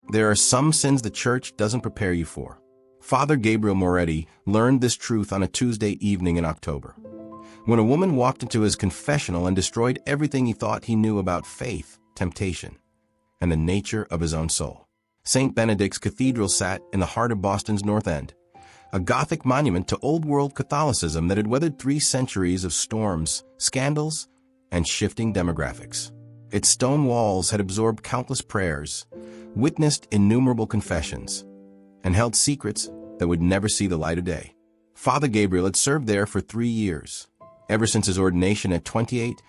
There are some sins the church doesn't prepare you for. Father Gabriel Moretti learned this truth on a Tuesday evening in October, when a woman walked into his confessional and destroyed everything he thought he knew about faith, temptation, and the nature of his own soul. St. Benedict's Cathedral sat in the heart of Boston's North End, a Gothic monument to old-world Catholicism that had weathered 3 centuries of storms, scandals, and shifting demographics. Its stone walls had absorbed countless prayers, witnessed innumerable confessions, and held secrets that would never see the light of day. Father Gabriel had served there for 3 years, ever since his ordination at 28,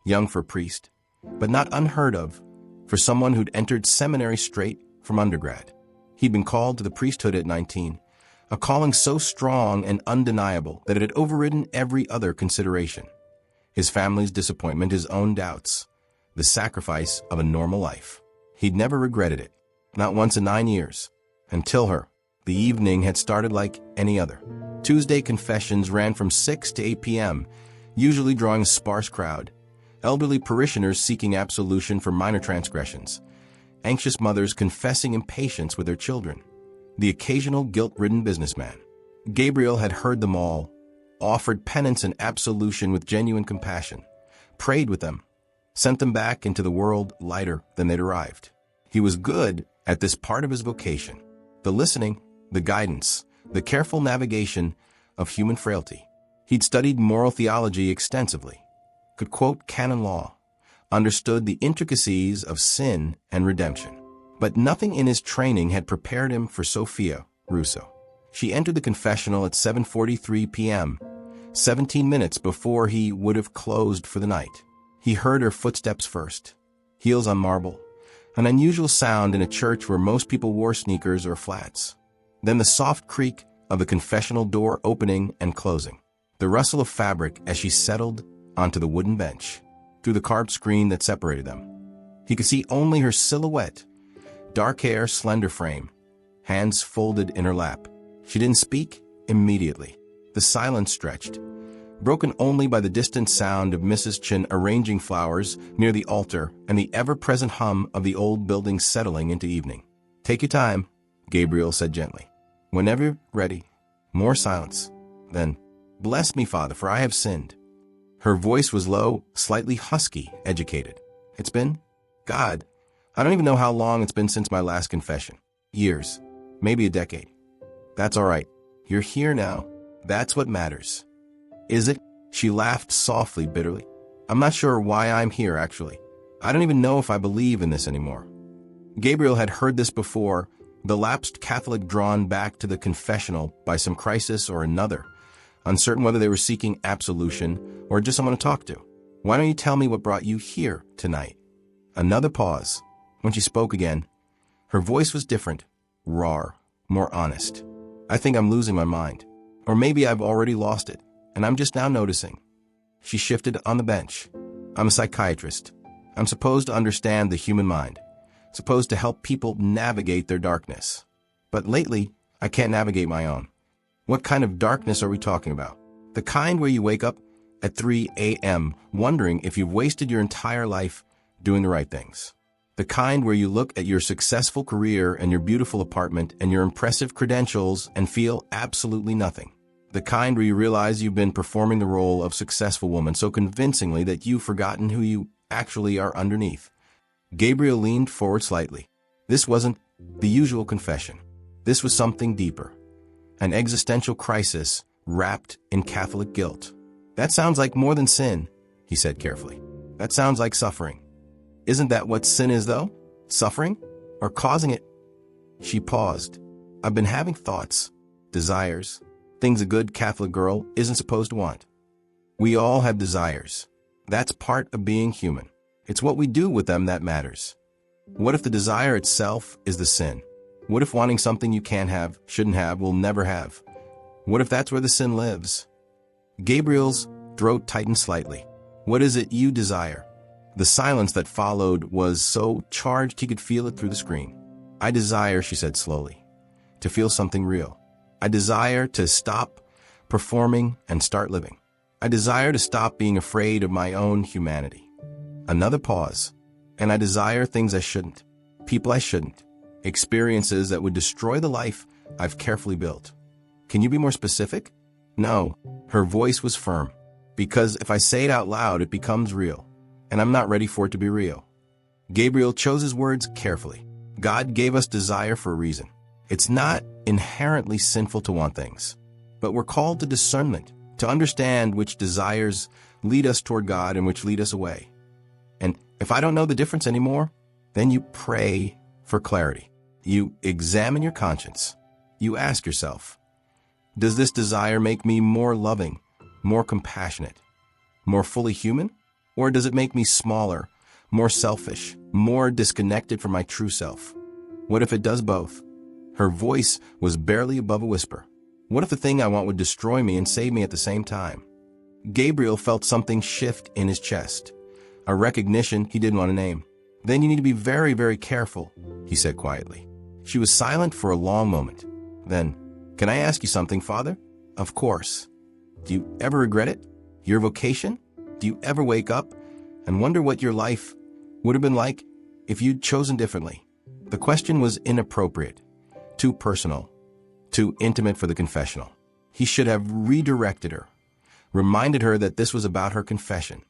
young for a priest, but not unheard of for someone who'd entered seminary straight from undergrad. He'd been called to the priesthood at 19, a calling so strong and undeniable that it had overridden every other consideration. His family's disappointment, his own doubts, the sacrifice of a normal life. He'd never regretted it, not once in 9 years, until the evening had started like any other. Tuesday confessions ran from 6 to 8 p.m., usually drawing a sparse crowd, elderly parishioners seeking absolution for minor transgressions, anxious mothers confessing impatience with their children, the occasional guilt-ridden businessman. Gabriel had heard them all, offered penance and absolution with genuine compassion, prayed with them, sent them back into the world lighter than they'd arrived. He was good at this part of his vocation, the listening, the guidance, the careful navigation of human frailty. He'd studied moral theology extensively, could quote canon law, understood the intricacies of sin and redemption. But nothing in his training had prepared him for Sophia Russo. She entered the confessional at 7:43 p.m., 17 minutes before he would have closed for the night. He heard her footsteps first, heels on marble, an unusual sound in a church where most people wore sneakers or flats. Then the soft creak of the confessional door opening and closing, the rustle of fabric as she settled onto the wooden bench, through the carved screen that separated them. He could see only her silhouette, dark hair, slender frame, hands folded in her lap. She didn't speak immediately. The silence stretched, broken only by the distant sound of Mrs. Chin arranging flowers near the altar and the ever-present hum of the old building settling into evening. "Take your time," Gabriel said gently. "Whenever you're ready." More silence. Then, "Bless me, Father, for I have sinned." Her voice was low, slightly husky, educated. "It's been? God, I don't even know how long it's been since my last confession. Years. Maybe a decade. That's all right. You're here now. That's what matters." "Is it?" She laughed softly, bitterly. "I'm not sure why I'm here, actually. I don't even know if I believe in this anymore." Gabriel had heard this before, the lapsed Catholic drawn back to the confessional by some crisis or another, uncertain whether they were seeking absolution or just someone to talk to. "Why don't you tell me what brought you here tonight?" Another pause. When she spoke again, her voice was different, raw, more honest. "I think I'm losing my mind. Or maybe I've already lost it, and I'm just now noticing." She shifted on the bench. "I'm a psychiatrist. I'm supposed to understand the human mind, supposed to help people navigate their darkness. But lately, I can't navigate my own." "What kind of darkness are we talking about?" "The kind where you wake up at 3 a.m. wondering if you've wasted your entire life doing the right things. The kind where you look at your successful career and your beautiful apartment and your impressive credentials and feel absolutely nothing. The kind where you realize you've been performing the role of successful woman so convincingly that you've forgotten who you actually are underneath." Gabriel leaned forward slightly. This wasn't the usual confession. This was something deeper. An existential crisis wrapped in Catholic guilt. "That sounds like more than sin," he said carefully. "That sounds like suffering." "Isn't that what sin is, though? Suffering? Or causing it?" She paused. "I've been having thoughts, desires, things a good Catholic girl isn't supposed to want. We all have desires. That's part of being human. It's what we do with them that matters. What if the desire itself is the sin? What if wanting something you can't have, shouldn't have, will never have? What if that's where the sin lives?" Gabriel's throat tightened slightly. "What is it you desire?" The silence that followed was so charged he could feel it through the screen. "I desire," she said slowly, "to feel something real. I desire to stop performing and start living. I desire to stop being afraid of my own humanity." Another pause. "And I desire things I shouldn't, people I shouldn't, experiences that would destroy the life I've carefully built. Can you be more specific? No, her voice was firm. Because if I say it out loud, it becomes real, and I'm not ready for it to be real. Gabriel chose his words carefully. God gave us desire for a reason. It's not inherently sinful to want things, but we're called to discernment, to understand which desires lead us toward God and which lead us away. And if I don't know the difference anymore, then you pray for clarity. You examine your conscience. You ask yourself, does this desire make me more loving, more compassionate, more fully human? Or does it make me smaller, more selfish, more disconnected from my true self? What if it does both? Her voice was barely above a whisper. What if the thing I want would destroy me and save me at the same time? Gabriel felt something shift in his chest, a recognition he didn't want to name. Then you need to be very, very careful, he said quietly. She was silent for a long moment. Then, can I ask you something, Father? Of course. Do you ever regret it? Your vocation? Do you ever wake up and wonder what your life would have been like if you'd chosen differently? The question was inappropriate, too personal, too intimate for the confessional. He should have redirected her, reminded her that this was about her confession,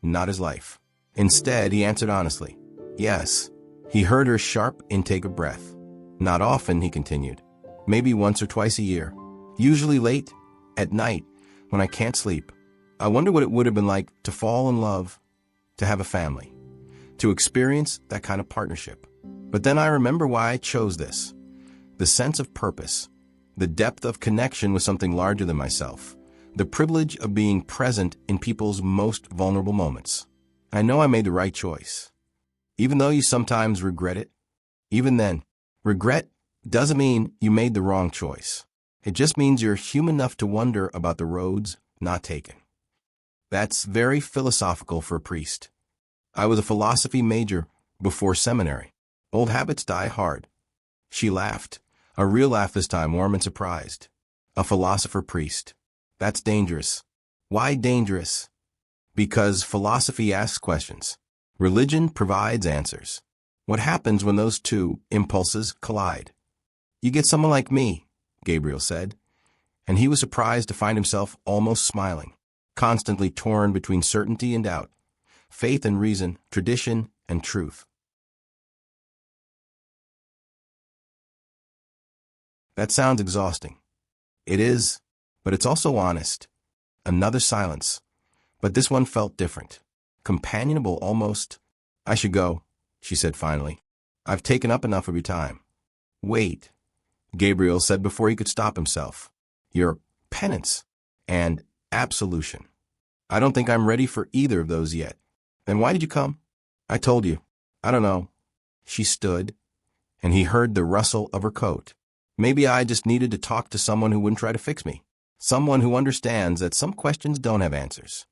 not his life. Instead, he answered honestly, yes. He heard her sharp intake of breath. Not often, he continued. Maybe once or twice a year. Usually late, at night, when I can't sleep. I wonder what it would have been like to fall in love, to have a family, to experience that kind of partnership. But then I remember why I chose this. The sense of purpose, the depth of connection with something larger than myself, the privilege of being present in people's most vulnerable moments. I know I made the right choice. Even though you sometimes regret it, even then, regret doesn't mean you made the wrong choice. It just means you're human enough to wonder about the roads not taken. That's very philosophical for a priest. I was a philosophy major before seminary. Old habits die hard. She laughed, a real laugh this time, warm and surprised. A philosopher priest. That's dangerous. Why dangerous? Because philosophy asks questions. Religion provides answers. What happens when those two impulses collide? You get someone like me, Gabriel said, and he was surprised to find himself almost smiling, constantly torn between certainty and doubt, faith and reason, tradition and truth. That sounds exhausting. It is, but it's also honest. Another silence, but this one felt different, companionable almost. I should go, she said finally. I've taken up enough of your time. Wait, Gabriel said before he could stop himself. Your penance and absolution. I don't think I'm ready for either of those yet. Then why did you come? I told you. I don't know. She stood, and he heard the rustle of her coat. Maybe I just needed to talk to someone who wouldn't try to fix me. Someone who understands that some questions don't have answers.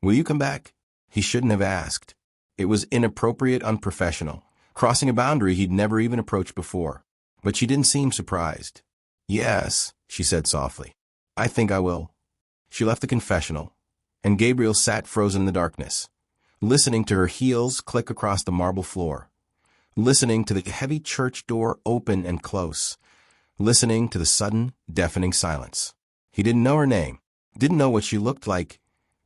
Will you come back? He shouldn't have asked. It was inappropriate, unprofessional, crossing a boundary he'd never even approached before. But she didn't seem surprised. Yes, she said softly. I think I will. She left the confessional, and Gabriel sat frozen in the darkness, listening to her heels click across the marble floor, listening to the heavy church door open and close, listening to the sudden, deafening silence. He didn't know her name, didn't know what she looked like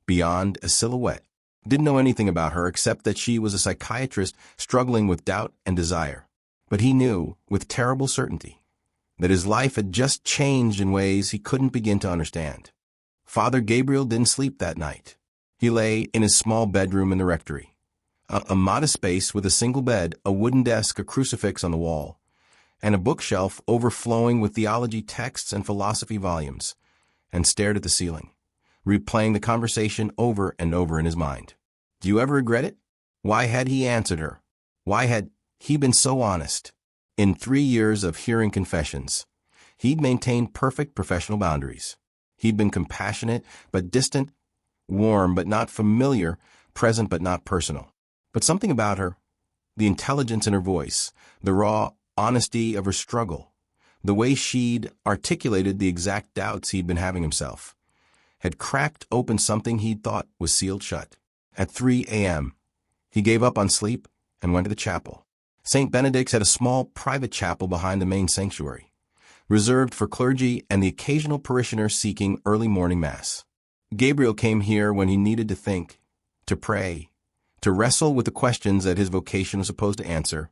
beyond a silhouette, didn't know anything about her except that she was a psychiatrist struggling with doubt and desire. But he knew, with terrible certainty, that his life had just changed in ways he couldn't begin to understand. Father Gabriel didn't sleep that night. He lay in his small bedroom in the rectory, a modest space with a single bed, a wooden desk, a crucifix on the wall, and a bookshelf overflowing with theology texts and philosophy volumes, and stared at the ceiling, replaying the conversation over and over in his mind. Do you ever regret it? Why had he answered her? Why had he been so honest? In 3 years of hearing confessions, he'd maintained perfect professional boundaries. He'd been compassionate but distant, warm but not familiar, present but not personal. But something about her, the intelligence in her voice, the raw honesty of her struggle, the way she'd articulated the exact doubts he'd been having himself, had cracked open something he'd thought was sealed shut. At 3 a.m., he gave up on sleep and went to the chapel. St. Benedict's had a small private chapel behind the main sanctuary, reserved for clergy and the occasional parishioner seeking early morning mass. Gabriel came here when he needed to think, to pray, to wrestle with the questions that his vocation was supposed to answer,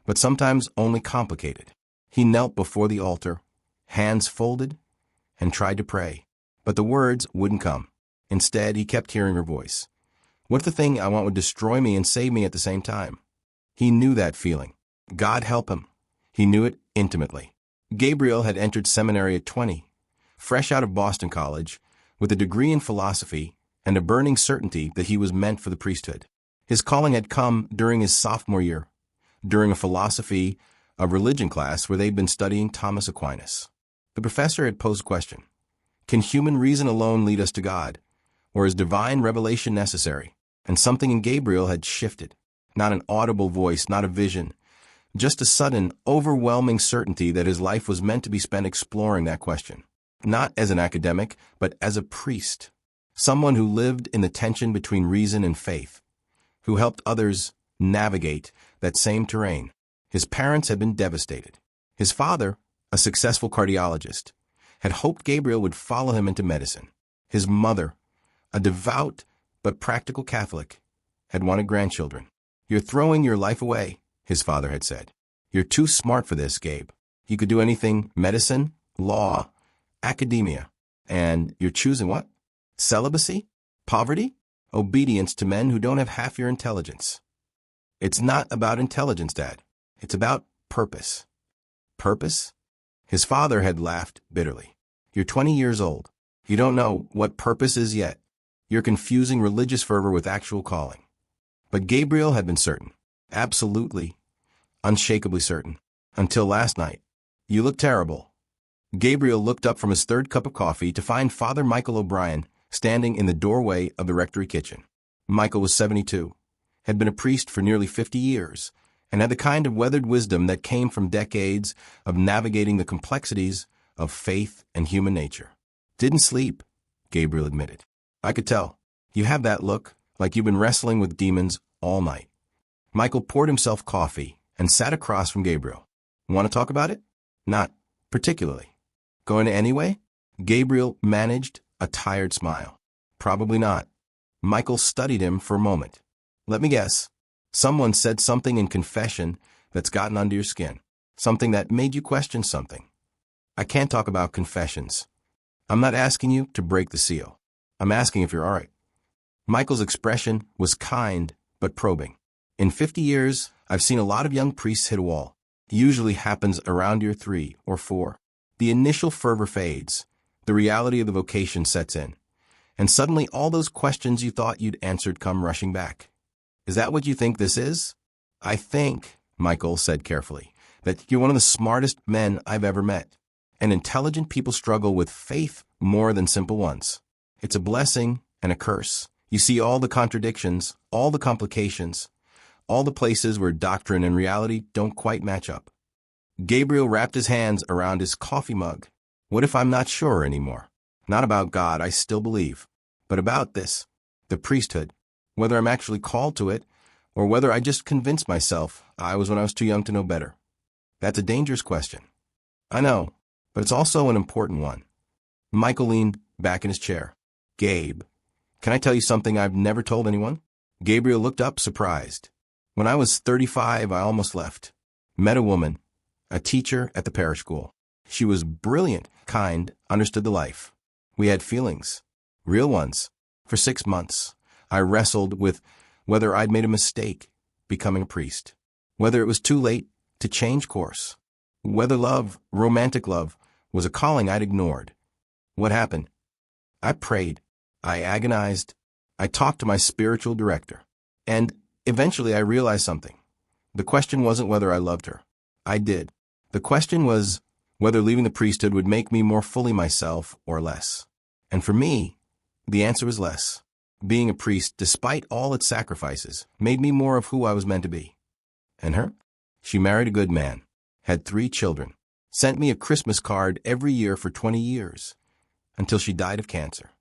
but sometimes only complicated. He knelt before the altar, hands folded, and tried to pray, but the words wouldn't come. Instead, he kept hearing her voice. What if the thing I want would destroy me and save me at the same time? He knew that feeling. God help him. He knew it intimately. Gabriel had entered seminary at 20, fresh out of Boston College, with a degree in philosophy and a burning certainty that he was meant for the priesthood. His calling had come during his sophomore year, during a philosophy of religion class where they'd been studying Thomas Aquinas. The professor had posed a question. Can human reason alone lead us to God, or is divine revelation necessary? And something in Gabriel had shifted. Not an audible voice, not a vision, just a sudden, overwhelming certainty that his life was meant to be spent exploring that question. Not as an academic, but as a priest. Someone who lived in the tension between reason and faith, who helped others navigate that same terrain. His parents had been devastated. His father, a successful cardiologist, had hoped Gabriel would follow him into medicine. His mother, a devout but practical Catholic, had wanted grandchildren. You're throwing your life away, his father had said. You're too smart for this, Gabe. You could do anything, medicine, law, academia. And you're choosing what? Celibacy? Poverty? Obedience to men who don't have half your intelligence. It's not about intelligence, Dad. It's about purpose. Purpose? His father had laughed bitterly. You're 20 years old. You don't know what purpose is yet. You're confusing religious fervor with actual calling. But Gabriel had been certain. Absolutely, unshakably certain. Until last night. You look terrible. Gabriel looked up from his third cup of coffee to find Father Michael O'Brien standing in the doorway of the rectory kitchen. Michael was 72, had been a priest for nearly 50 years, and had the kind of weathered wisdom that came from decades of navigating the complexities of faith and human nature. Didn't sleep, Gabriel admitted. I could tell. You have that look, like you've been wrestling with demons all night. Michael poured himself coffee and sat across from Gabriel. Want to talk about it? Not particularly. Going to anyway? Gabriel managed a tired smile. Probably not. Michael studied him for a moment. Let me guess. Someone said something in confession that's gotten under your skin. Something that made you question something. I can't talk about confessions. I'm not asking you to break the seal. I'm asking if you're all right. Michael's expression was kind but probing. In 50 years, I've seen a lot of young priests hit a wall. It usually happens around year 3 or 4. The initial fervor fades. The reality of the vocation sets in. And suddenly all those questions you thought you'd answered come rushing back. Is that what you think this is? I think, Michael said carefully, that you're one of the smartest men I've ever met. And intelligent people struggle with faith more than simple ones. It's a blessing and a curse. You see all the contradictions, all the complications, all the places where doctrine and reality don't quite match up. Gabriel wrapped his hands around his coffee mug. What if I'm not sure anymore? Not about God, I still believe, but about this, the priesthood, whether I'm actually called to it, or whether I just convinced myself I was when I was too young to know better. That's a dangerous question. I know, but it's also an important one. Michael leaned back in his chair. Gabe, can I tell you something I've never told anyone? Gabriel looked up, surprised. When I was 35, I almost left. Met a woman, a teacher at the parish school. She was brilliant, kind, understood the life. We had feelings, real ones. For 6 months, I wrestled with whether I'd made a mistake becoming a priest, whether it was too late to change course, whether love, romantic love, was a calling I'd ignored. What happened? I prayed. I agonized. I talked to my spiritual director. And eventually I realized something. The question wasn't whether I loved her. I did. The question was whether leaving the priesthood would make me more fully myself or less. And for me, the answer was less. Being a priest, despite all its sacrifices, made me more of who I was meant to be. And her? She married a good man, had 3 children, sent me a Christmas card every year for 20 years, until she died of cancer.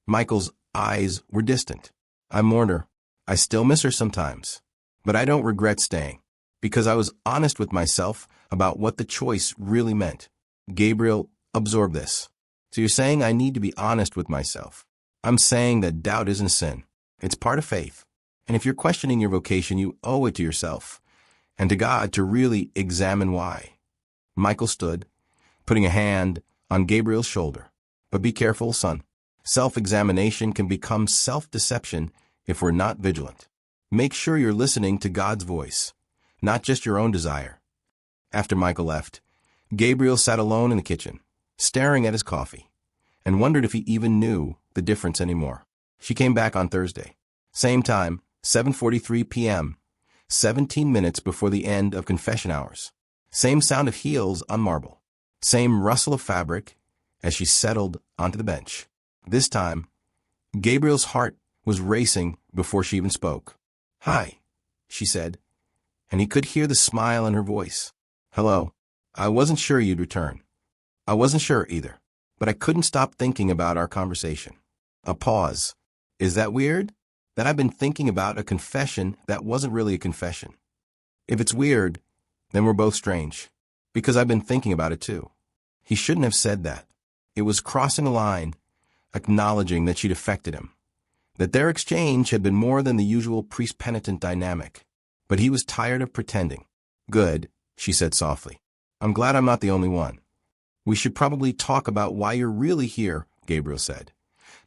Michael's eyes were distant. I mourn her. I still miss her sometimes. But I don't regret staying. Because I was honest with myself about what the choice really meant. Gabriel, absorb this. So you're saying I need to be honest with myself. I'm saying that doubt isn't a sin. It's part of faith. And if you're questioning your vocation, you owe it to yourself and to God to really examine why. Michael stood, putting a hand on Gabriel's shoulder. But be careful, son. Self-examination can become self-deception if we're not vigilant. Make sure you're listening to God's voice, not just your own desire. After Michael left, Gabriel sat alone in the kitchen, staring at his coffee, and wondered if he even knew the difference anymore. She came back on Thursday. Same time, 7:43 p.m., 17 minutes before the end of confession hours. Same sound of heels on marble. Same rustle of fabric as she settled onto the bench. This time, Gabriel's heart was racing before she even spoke. "Hi," she said, and he could hear the smile in her voice. "Hello. I wasn't sure you'd return." "I wasn't sure either, but I couldn't stop thinking about our conversation." A pause. "Is that weird? That I've been thinking about a confession that wasn't really a confession?" "If it's weird, then we're both strange, because I've been thinking about it too." He shouldn't have said that. It was crossing a line, acknowledging that she'd affected him, that their exchange had been more than the usual priest-penitent dynamic. But he was tired of pretending. "Good," she said softly. "I'm glad I'm not the only one." "We should probably talk about why you're really here," Gabriel said,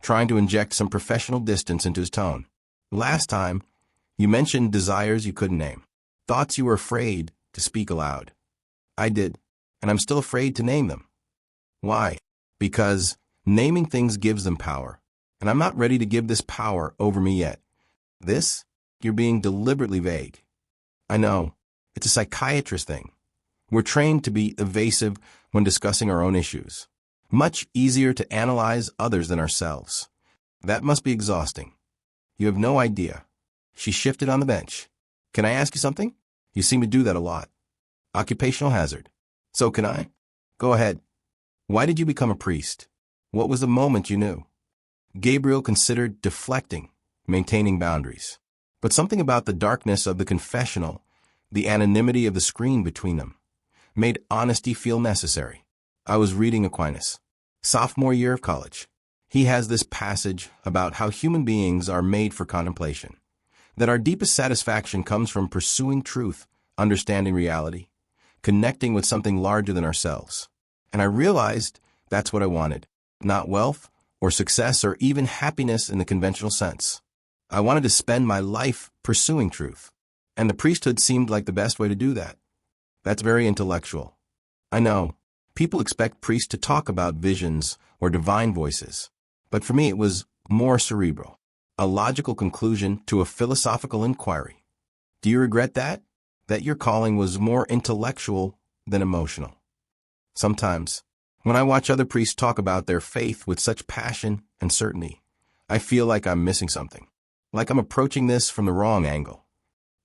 trying to inject some professional distance into his tone. "Last time, you mentioned desires you couldn't name, thoughts you were afraid to speak aloud." "I did, and I'm still afraid to name them." "Why?" "Because naming things gives them power, and I'm not ready to give this power over me yet." "This? You're being deliberately vague." "I know. It's a psychiatrist thing. We're trained to be evasive when discussing our own issues. Much easier to analyze others than ourselves. That must be exhausting. You have no idea." She shifted on the bench. "Can I ask you something? You seem to do that a lot." "Occupational hazard. So can I?" "Go ahead. Why did you become a priest? What was the moment you knew?" Gabriel considered deflecting, maintaining boundaries. But something about the darkness of the confessional, the anonymity of the screen between them, made honesty feel necessary. "I was reading Aquinas, sophomore year of college. He has this passage about how human beings are made for contemplation, that our deepest satisfaction comes from pursuing truth, understanding reality, connecting with something larger than ourselves. And I realized that's what I wanted, not wealth or success or even happiness in the conventional sense. I wanted to spend my life pursuing truth, and the priesthood seemed like the best way to do that." "That's very intellectual." "I know. People expect priests to talk about visions or divine voices. But for me it was more cerebral, a logical conclusion to a philosophical inquiry." "Do you regret that? That your calling was more intellectual than emotional?" "Sometimes. When I watch other priests talk about their faith with such passion and certainty, I feel like I'm missing something, like I'm approaching this from the wrong angle."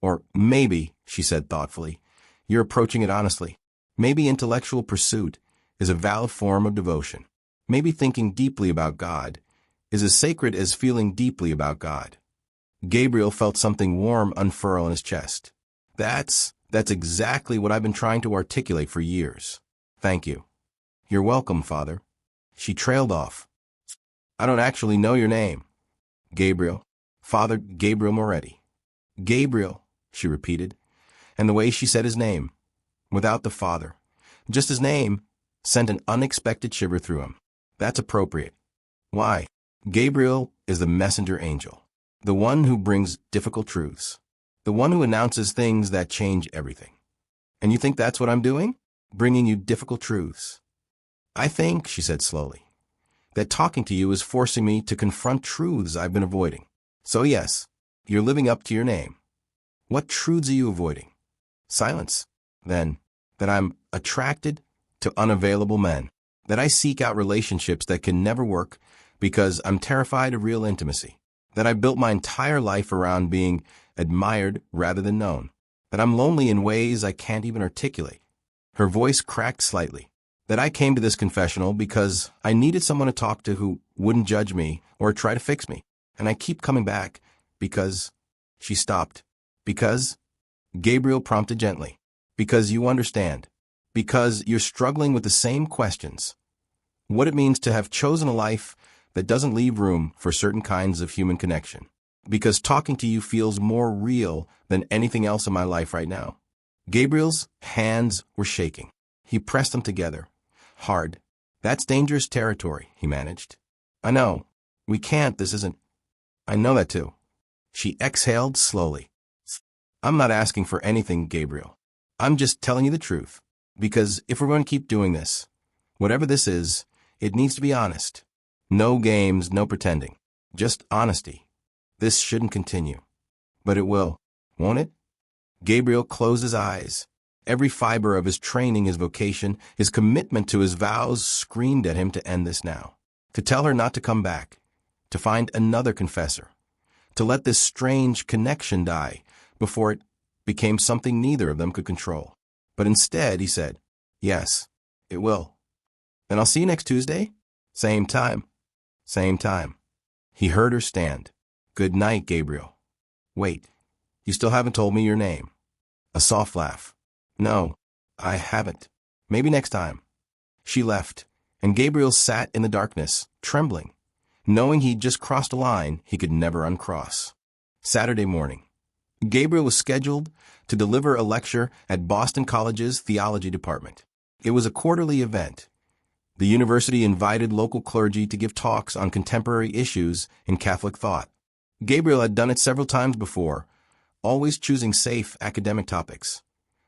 "Or maybe," she said thoughtfully, "you're approaching it honestly. Maybe intellectual pursuit is a valid form of devotion. Maybe thinking deeply about God is as sacred as feeling deeply about God." Gabriel felt something warm unfurl in his chest. That's exactly what I've been trying to articulate for years." "Thank you." "You're welcome, Father." She trailed off. "I don't actually know your name." "Gabriel. Father Gabriel Moretti." "Gabriel," she repeated, and the way she said his name, without the father, just his name, sent an unexpected shiver through him. "That's appropriate." "Why?" "Gabriel is the messenger angel, the one who brings difficult truths, the one who announces things that change everything." "And you think that's what I'm doing? Bringing you difficult truths?" "I think," she said slowly, "that talking to you is forcing me to confront truths I've been avoiding. So yes, you're living up to your name." "What truths are you avoiding?" "Silence." "Then, that I'm attracted to unavailable men, that I seek out relationships that can never work because I'm terrified of real intimacy, that I built my entire life around being admired rather than known, that I'm lonely in ways I can't even articulate." Her voice cracked slightly. "That I came to this confessional because I needed someone to talk to who wouldn't judge me or try to fix me. And I keep coming back because..." She stopped. "Because..." Gabriel prompted gently. Because you understand. Because you're struggling with the same questions. What it means to have chosen a life that doesn't leave room for certain kinds of human connection. Because talking to you feels more real than anything else in my life right now. Gabriel's hands were shaking. He pressed them together. Hard. That's dangerous territory, he managed. I know. We can't. This isn't. I know that too. She exhaled slowly. I'm not asking for anything, Gabriel. I'm just telling you the truth. Because if we're going to keep doing this, whatever this is, it needs to be honest. No games, no pretending. Just honesty. This shouldn't continue. But it will, won't it? Gabriel closed his eyes. Every fiber of his training, his vocation, his commitment to his vows screamed at him to end this now. To tell her not to come back. To find another confessor. To let this strange connection die before it became something neither of them could control. But instead, he said, yes, it will. Then I'll see you next Tuesday? Same time. Same time. He heard her stand. Good night, Gabriel. Wait, you still haven't told me your name. A soft laugh. No, I haven't. Maybe next time. She left, and Gabriel sat in the darkness, trembling, knowing he'd just crossed a line he could never uncross. Saturday morning. Gabriel was scheduled to deliver a lecture at Boston College's theology department. It was a quarterly event. The university invited local clergy to give talks on contemporary issues in Catholic thought. Gabriel had done it several times before, always choosing safe academic topics.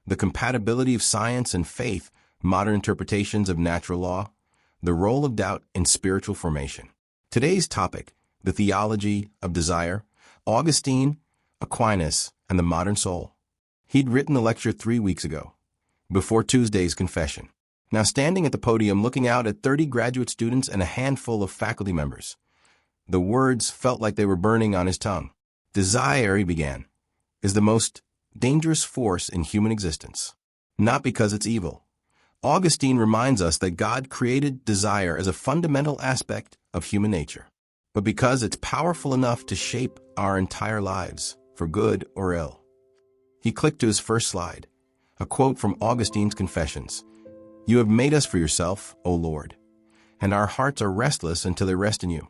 The compatibility of science and faith, modern interpretations of natural law, the role of doubt in spiritual formation. Today's topic, the theology of desire, Augustine, Aquinas, and the modern soul. He'd written the lecture 3 weeks ago, before Tuesday's confession. Now standing at the podium looking out at 30 graduate students and a handful of faculty members, the words felt like they were burning on his tongue. Desire, he began, is the most dangerous force in human existence. Not because it's evil. Augustine reminds us that God created desire as a fundamental aspect of human nature, but because it's powerful enough to shape our entire lives, for good or ill. He clicked to his first slide, a quote from Augustine's Confessions. You have made us for yourself, O Lord, and our hearts are restless until they rest in you.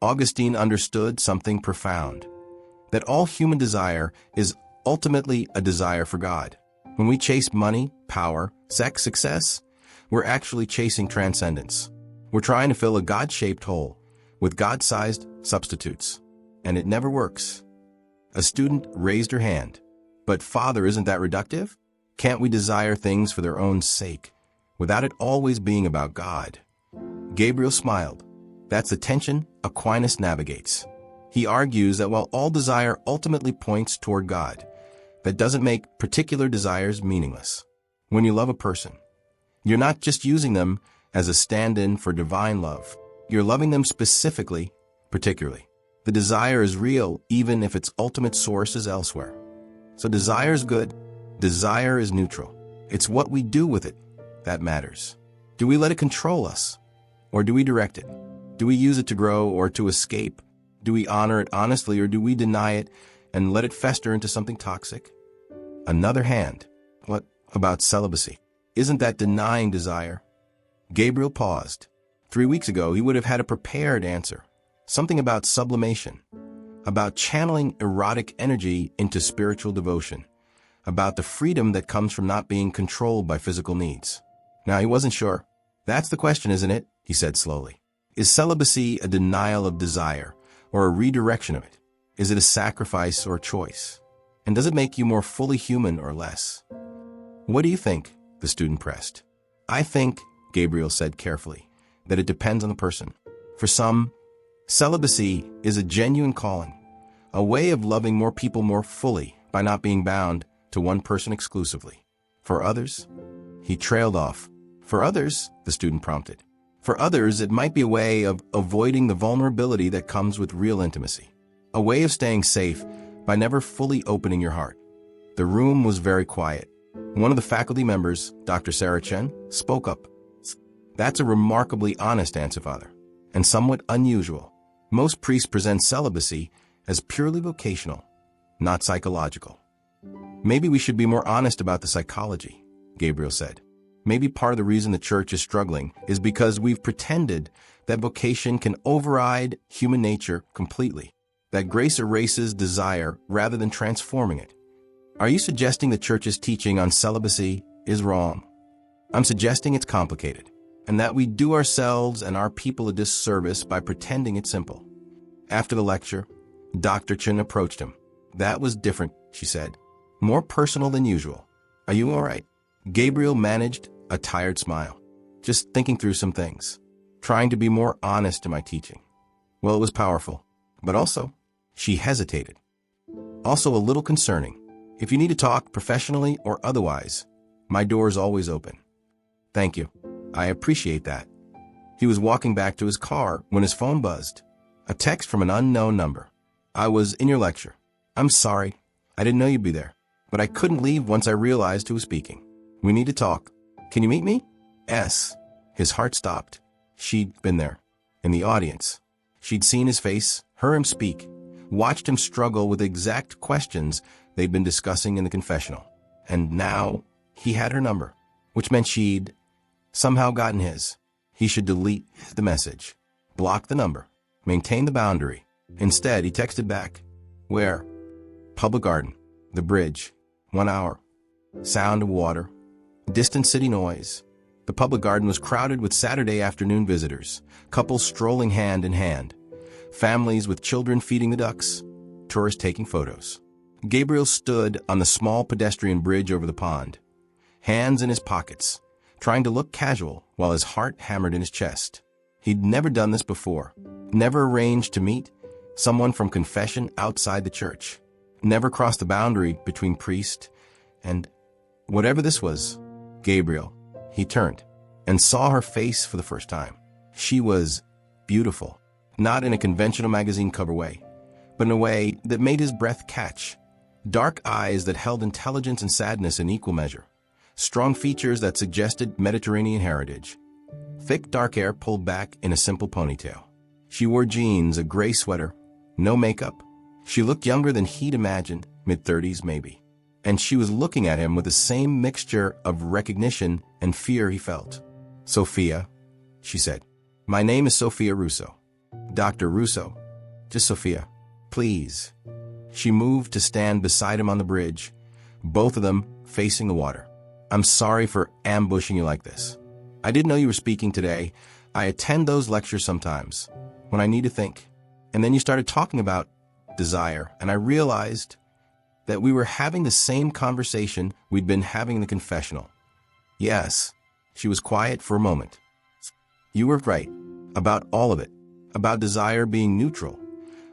Augustine understood something profound, that all human desire is ultimately a desire for God. When we chase money, power, sex, success, we're actually chasing transcendence. We're trying to fill a God-shaped hole with God-sized substitutes, and it never works. A student raised her hand. But Father, isn't that reductive? Can't we desire things for their own sake, without it always being about God? Gabriel smiled. That's the tension Aquinas navigates. He argues that while all desire ultimately points toward God, that doesn't make particular desires meaningless. When you love a person, you're not just using them as a stand-in for divine love. You're loving them specifically, particularly. The desire is real even if its ultimate source is elsewhere. So desire is good. Desire is neutral. It's what we do with it that matters. Do we let it control us? Or do we direct it? Do we use it to grow or to escape? Do we honor it honestly or do we deny it and let it fester into something toxic? Another hand. What about celibacy? Isn't that denying desire? Gabriel paused. 3 weeks ago, he would have had a prepared answer. Something about sublimation, about channeling erotic energy into spiritual devotion, about the freedom that comes from not being controlled by physical needs. Now, he wasn't sure. That's the question, isn't it? He said slowly. Is celibacy a denial of desire or a redirection of it? Is it a sacrifice or a choice? And does it make you more fully human or less? What do you think? The student pressed. I think, Gabriel said carefully, that it depends on the person. For some, celibacy is a genuine calling, a way of loving more people more fully by not being bound to one person exclusively. For others, he trailed off. For others, the student prompted. For others, it might be a way of avoiding the vulnerability that comes with real intimacy, a way of staying safe by never fully opening your heart. The room was very quiet. One of the faculty members, Dr. Sarah Chen, spoke up. That's a remarkably honest answer, Father, and somewhat unusual. Most priests present celibacy as purely vocational, not psychological. Maybe we should be more honest about the psychology, Gabriel said. Maybe part of the reason the church is struggling is because we've pretended that vocation can override human nature completely, that grace erases desire rather than transforming it. Are you suggesting the church's teaching on celibacy is wrong? I'm suggesting it's complicated, and that we do ourselves and our people a disservice by pretending it's simple. After the lecture, Dr. Chen approached him. That was different, she said. More personal than usual. Are you all right? Gabriel managed a tired smile. Just thinking through some things. Trying to be more honest in my teaching. Well, it was powerful. But also, she hesitated. Also a little concerning. If you need to talk professionally or otherwise, my door is always open. Thank you. I appreciate that. He was walking back to his car when his phone buzzed. A text from an unknown number. I was in your lecture. I'm sorry. I didn't know you'd be there. But I couldn't leave once I realized who was speaking. We need to talk. Can you meet me? Yes. His heart stopped. She'd been there. In the audience. She'd seen his face, heard him speak, watched him struggle with exact questions they'd been discussing in the confessional. And now he had her number, which meant she'd somehow gotten his. He should delete the message, block the number, maintain the boundary. Instead, he texted back. Where? Public garden. The bridge. 1 hour. Sound of water. Distant city noise. The public garden was crowded with Saturday afternoon visitors, couples strolling hand in hand, families with children feeding the ducks, tourists taking photos. Gabriel stood on the small pedestrian bridge over the pond, hands in his pockets, trying to look casual while his heart hammered in his chest. He'd never done this before, never arranged to meet someone from confession outside the church, never crossed the boundary between priest and whatever this was. Gabriel. He turned and saw her face for the first time. She was beautiful, not in a conventional magazine cover way, but in a way that made his breath catch. Dark eyes that held intelligence and sadness in equal measure. Strong features that suggested Mediterranean heritage. Thick dark hair pulled back in a simple ponytail. She wore jeans, a gray sweater, no makeup. She looked younger than he'd imagined, mid-30s maybe. And she was looking at him with the same mixture of recognition and fear he felt. Sophia, she said. My name is Sophia Russo. Dr. Russo. Just Sophia. Please. She moved to stand beside him on the bridge, both of them facing the water. I'm sorry for ambushing you like this. I didn't know you were speaking today. I attend those lectures sometimes, when I need to think. And then you started talking about desire, and I realized that we were having the same conversation we'd been having in the confessional. Yes, she was quiet for a moment. You were right, about all of it, about desire being neutral,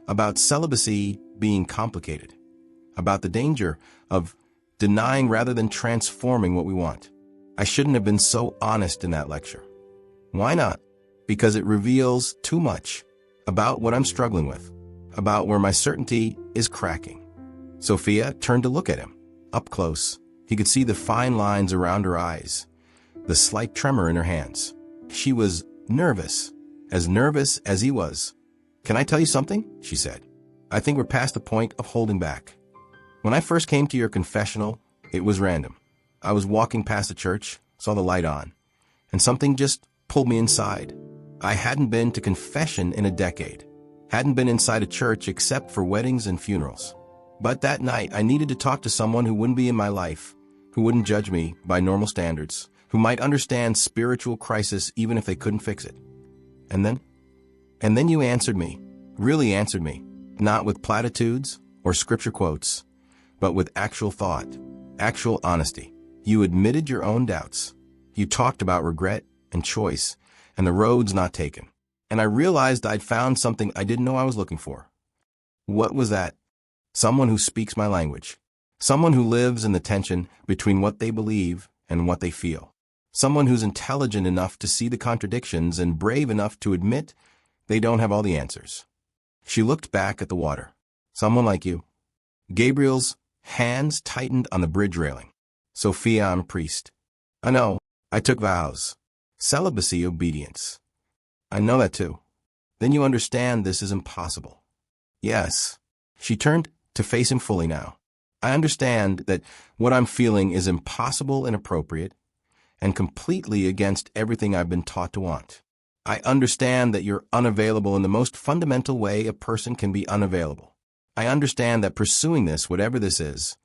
about celibacy being complicated, about the danger of denying rather than transforming what we want. I shouldn't have been so honest in that lecture. Why not? Because it reveals too much about what I'm struggling with, about where my certainty is cracking. Sophia turned to look at him. Up close, he could see the fine lines around her eyes, the slight tremor in her hands. She was nervous as he was. Can I tell you something? She said. I think we're past the point of holding back. When I first came to your confessional, it was random. I was walking past the church, saw the light on, and something just pulled me inside. I hadn't been to confession in a decade, hadn't been inside a church except for weddings and funerals. But that night, I needed to talk to someone who wouldn't be in my life, who wouldn't judge me by normal standards, who might understand spiritual crisis even if they couldn't fix it. And then you answered me, really answered me, not with platitudes or scripture quotes, but with actual thought, actual honesty. You admitted your own doubts. You talked about regret and choice and the roads not taken. And I realized I'd found something I didn't know I was looking for. What was that? Someone who speaks my language. Someone who lives in the tension between what they believe and what they feel. Someone who's intelligent enough to see the contradictions and brave enough to admit they don't have all the answers. She looked back at the water. Someone like you. Gabriel's hands tightened on the bridge railing. Sophia, I'm a priest. I know. I took vows. Celibacy, obedience. I know that too. Then you understand this is impossible. Yes. She turned to face him fully now. I understand that what I'm feeling is impossible, inappropriate, and completely against everything I've been taught to want. I understand that you're unavailable in the most fundamental way a person can be unavailable. I understand that pursuing this, whatever this is,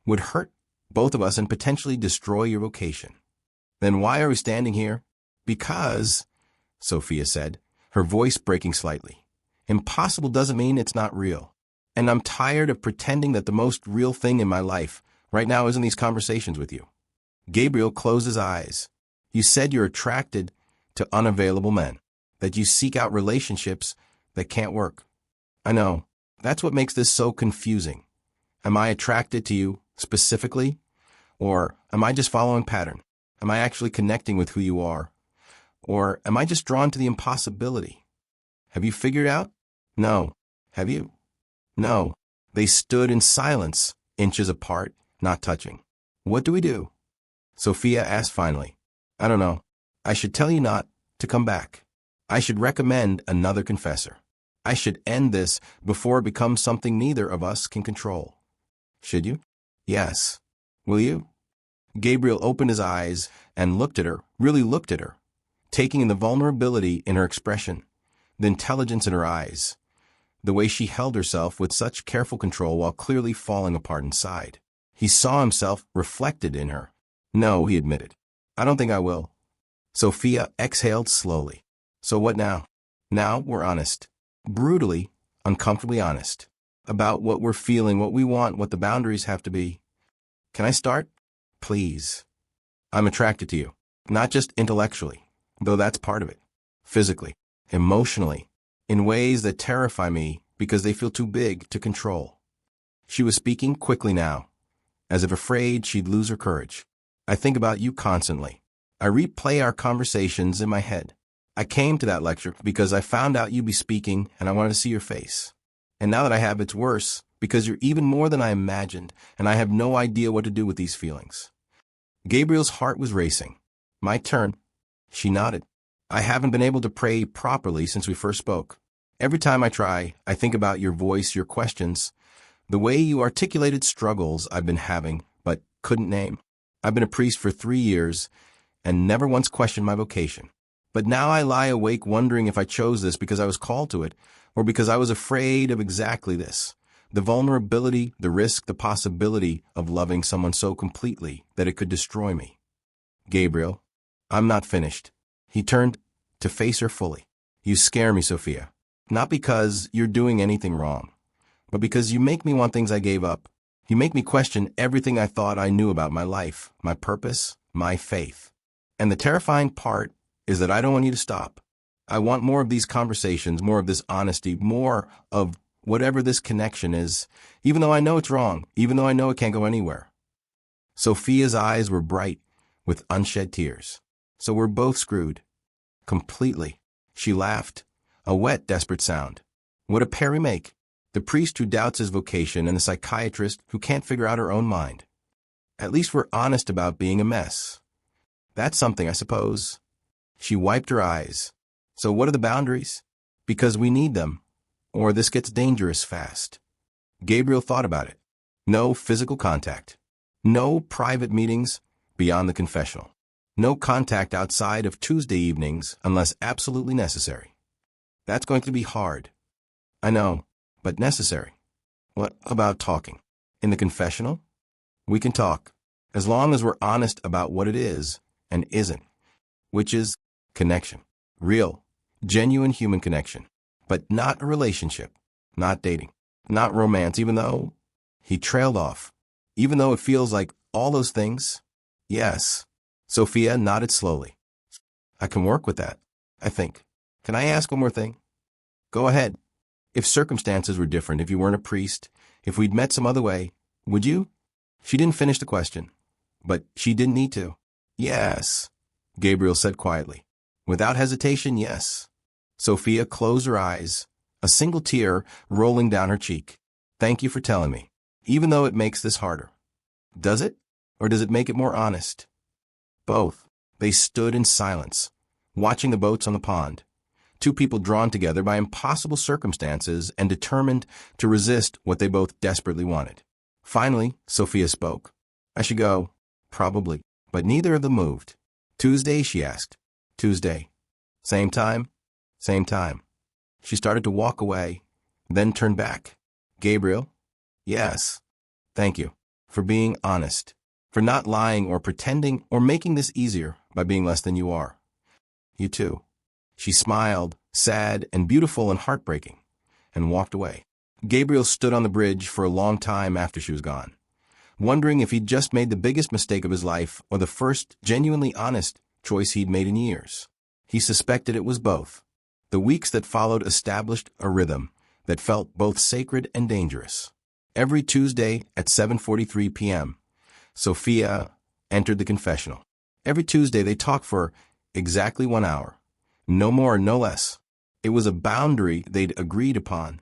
would hurt both of us and potentially destroy your vocation. Then why are we standing here? Because, Sophia said, her voice breaking slightly, impossible doesn't mean it's not real. And I'm tired of pretending that the most real thing in my life right now is in these conversations with you. Gabriel closed his eyes. You said you're attracted to unavailable men, that you seek out relationships that can't work. I know. That's what makes this so confusing. Am I attracted to you specifically? Or am I just following pattern? Am I actually connecting with who you are? Or am I just drawn to the impossibility? Have you figured out? No. Have you? No. They stood in silence, inches apart, not touching. What do we do? Sophia asked finally. I don't know. I should tell you not to come back. I should recommend another confessor. I should end this before it becomes something neither of us can control. Should you? Yes. Will you? Gabriel opened his eyes and looked at her, really looked at her, taking in the vulnerability in her expression, the intelligence in her eyes, the way she held herself with such careful control while clearly falling apart inside. He saw himself reflected in her. No, he admitted. I don't think I will. Sophia exhaled slowly. So what now? Now we're honest. Brutally, uncomfortably honest. About what we're feeling, what we want, what the boundaries have to be. Can I start? Please. I'm attracted to you. Not just intellectually, though that's part of it. Physically, emotionally, in ways that terrify me because they feel too big to control. She was speaking quickly now, as if afraid she'd lose her courage. I think about you constantly. I replay our conversations in my head. I came to that lecture because I found out you'd be speaking and I wanted to see your face. And now that I have, it's worse because you're even more than I imagined and I have no idea what to do with these feelings. Gabriel's heart was racing. My turn. She nodded. I haven't been able to pray properly since we first spoke. Every time I try, I think about your voice, your questions, the way you articulated struggles I've been having but couldn't name. I've been a priest for 3 years and never once questioned my vocation. But now I lie awake wondering if I chose this because I was called to it or because I was afraid of exactly this. The vulnerability, the risk, the possibility of loving someone so completely that it could destroy me. Gabriel, I'm not finished. He turned to face her fully. You scare me, Sophia. Not because you're doing anything wrong, but because you make me want things I gave up. You make me question everything I thought I knew about my life, my purpose, my faith. And the terrifying part is that I don't want you to stop. I want more of these conversations, more of this honesty, more of whatever this connection is, even though I know it's wrong, even though I know it can't go anywhere. Sophia's eyes were bright with unshed tears. So we're both screwed. Completely. She laughed, a wet, desperate sound. What a pair we make. The priest who doubts his vocation and the psychiatrist who can't figure out her own mind. At least we're honest about being a mess. That's something, I suppose. She wiped her eyes. So what are the boundaries? Because we need them, or this gets dangerous fast. Gabriel thought about it. No physical contact. No private meetings beyond the confessional. No contact outside of Tuesday evenings unless absolutely necessary. That's going to be hard. I know, but necessary. What about talking? In the confessional? We can talk, as long as we're honest about what it is and isn't, which is connection. Real, genuine human connection. But not a relationship, not dating, not romance, even though he trailed off. Even though it feels like all those things, yes. Sophia nodded slowly. I can work with that, I think. Can I ask one more thing? Go ahead. If circumstances were different, if you weren't a priest, if we'd met some other way, would you? She didn't finish the question, but she didn't need to. Yes, Gabriel said quietly. Without hesitation, yes. Sophia closed her eyes, a single tear rolling down her cheek. Thank you for telling me, even though it makes this harder. Does it? Or does it make it more honest? Both. They stood in silence, watching the boats on the pond. Two people drawn together by impossible circumstances and determined to resist what they both desperately wanted. Finally, Sophia spoke. I should go. Probably. But neither of them moved. Tuesday, she asked. Tuesday. Same time? Same time. She started to walk away, then turned back. Gabriel? Yes. Thank you. For being honest. For not lying or pretending or making this easier by being less than you are. You too. She smiled, sad and beautiful and heartbreaking, and walked away. Gabriel stood on the bridge for a long time after she was gone, wondering if he'd just made the biggest mistake of his life or the first genuinely honest choice he'd made in years. He suspected it was both. The weeks that followed established a rhythm that felt both sacred and dangerous. Every Tuesday at 7:43 p.m., Sophia entered the confessional. Every Tuesday they talked for exactly 1 hour. No more, no less. It was a boundary they'd agreed upon,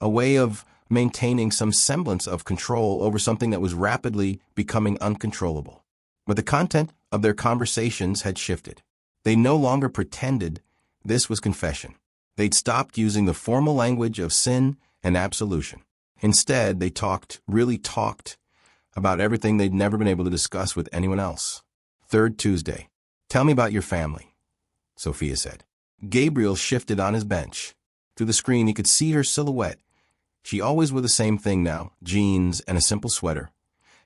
a way of maintaining some semblance of control over something that was rapidly becoming uncontrollable. But the content of their conversations had shifted. They no longer pretended this was confession. They'd stopped using the formal language of sin and absolution. Instead, they really talked, about everything they'd never been able to discuss with anyone else. Third Tuesday. Tell me about your family, Sophia said. Gabriel shifted on his bench. Through the screen, he could see her silhouette. She always wore the same thing now, jeans and a simple sweater,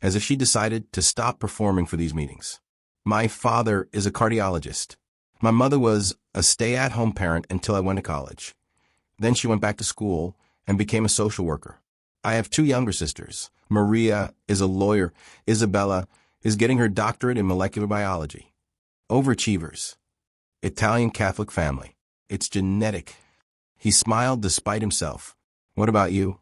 as if she decided to stop performing for these meetings. My father is a cardiologist. My mother was a stay-at-home parent until I went to college. Then she went back to school and became a social worker. I have 2 younger sisters. Maria is a lawyer. Isabella is getting her doctorate in molecular biology. Overachievers. Italian Catholic family. It's genetic. He smiled despite himself. What about you?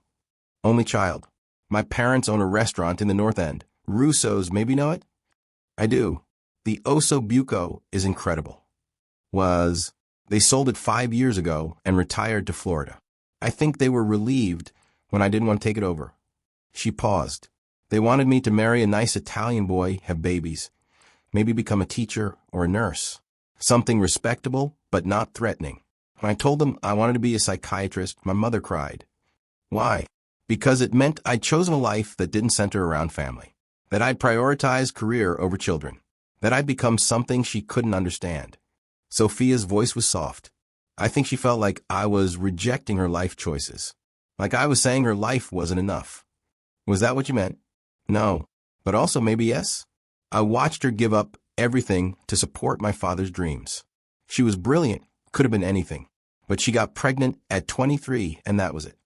Only child. My parents own a restaurant in the North End. Russo's, maybe know it? I do. The Osso Buco is incredible. They sold it 5 years ago and retired to Florida. I think they were relieved when I didn't want to take it over. She paused. They wanted me to marry a nice Italian boy, have babies, maybe become a teacher or a nurse. Something respectable, but not threatening. When I told them I wanted to be a psychiatrist, my mother cried. Why? Because it meant I'd chosen a life that didn't center around family, that I'd prioritize career over children, that I'd become something she couldn't understand. Sophia's voice was soft. I think she felt like I was rejecting her life choices, like I was saying her life wasn't enough. Was that what you meant? No, but also maybe yes. I watched her give up everything to support my father's dreams. She was brilliant, could have been anything, but she got pregnant at 23 and that was it.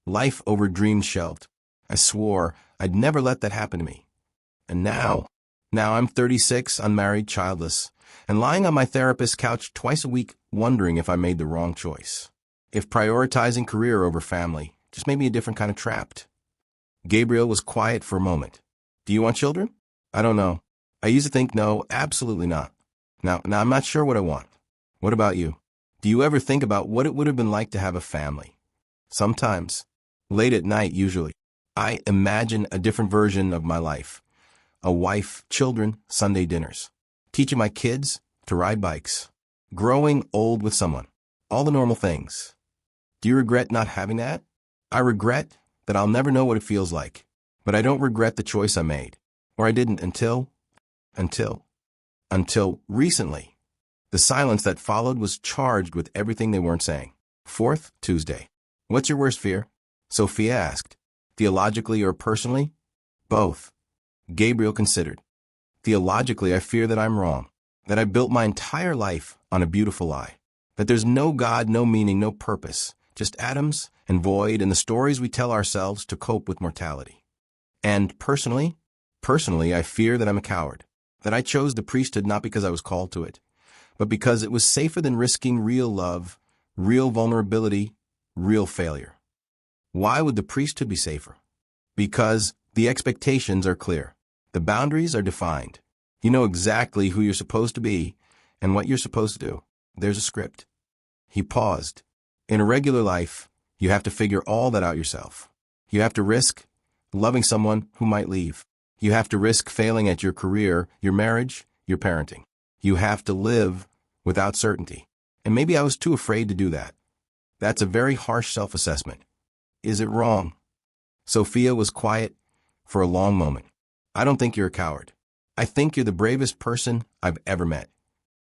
Life over dreams shelved. I swore I'd never let that happen to me. And now I'm 36, unmarried, childless, and lying on my therapist's couch twice a week wondering if I made the wrong choice. If prioritizing career over family just made me a different kind of trapped. Gabriel was quiet for a moment. Do you want children? I don't know. I used to think no, absolutely not. Now I'm not sure what I want. What about you? Do you ever think about what it would have been like to have a family? Sometimes. Late at night, usually. I imagine a different version of my life. A wife, children, Sunday dinners. Teaching my kids to ride bikes. Growing old with someone. All the normal things. Do you regret not having that? I regret that I'll never know what it feels like. But I don't regret the choice I made. Or I didn't until recently. The silence that followed was charged with everything they weren't saying. Fourth Tuesday. What's your worst fear? Sophia asked. Theologically or personally? Both. Gabriel considered. Theologically, I fear that I'm wrong. That I built my entire life on a beautiful lie. That there's no God, no meaning, no purpose. Just atoms and void and the stories we tell ourselves to cope with mortality. And personally, I fear that I'm a coward. That I chose the priesthood not because I was called to it, but because it was safer than risking real love, real vulnerability, real failure. Why would the priesthood be safer? Because the expectations are clear. The boundaries are defined. You know exactly who you're supposed to be and what you're supposed to do. There's a script. He paused. In a regular life, you have to figure all that out yourself. You have to risk loving someone who might leave. You have to risk failing at your career, your marriage, your parenting. You have to live without certainty. And maybe I was too afraid to do that. That's a very harsh self-assessment. Is it wrong? Sophia was quiet for a long moment. I don't think you're a coward. I think you're the bravest person I've ever met.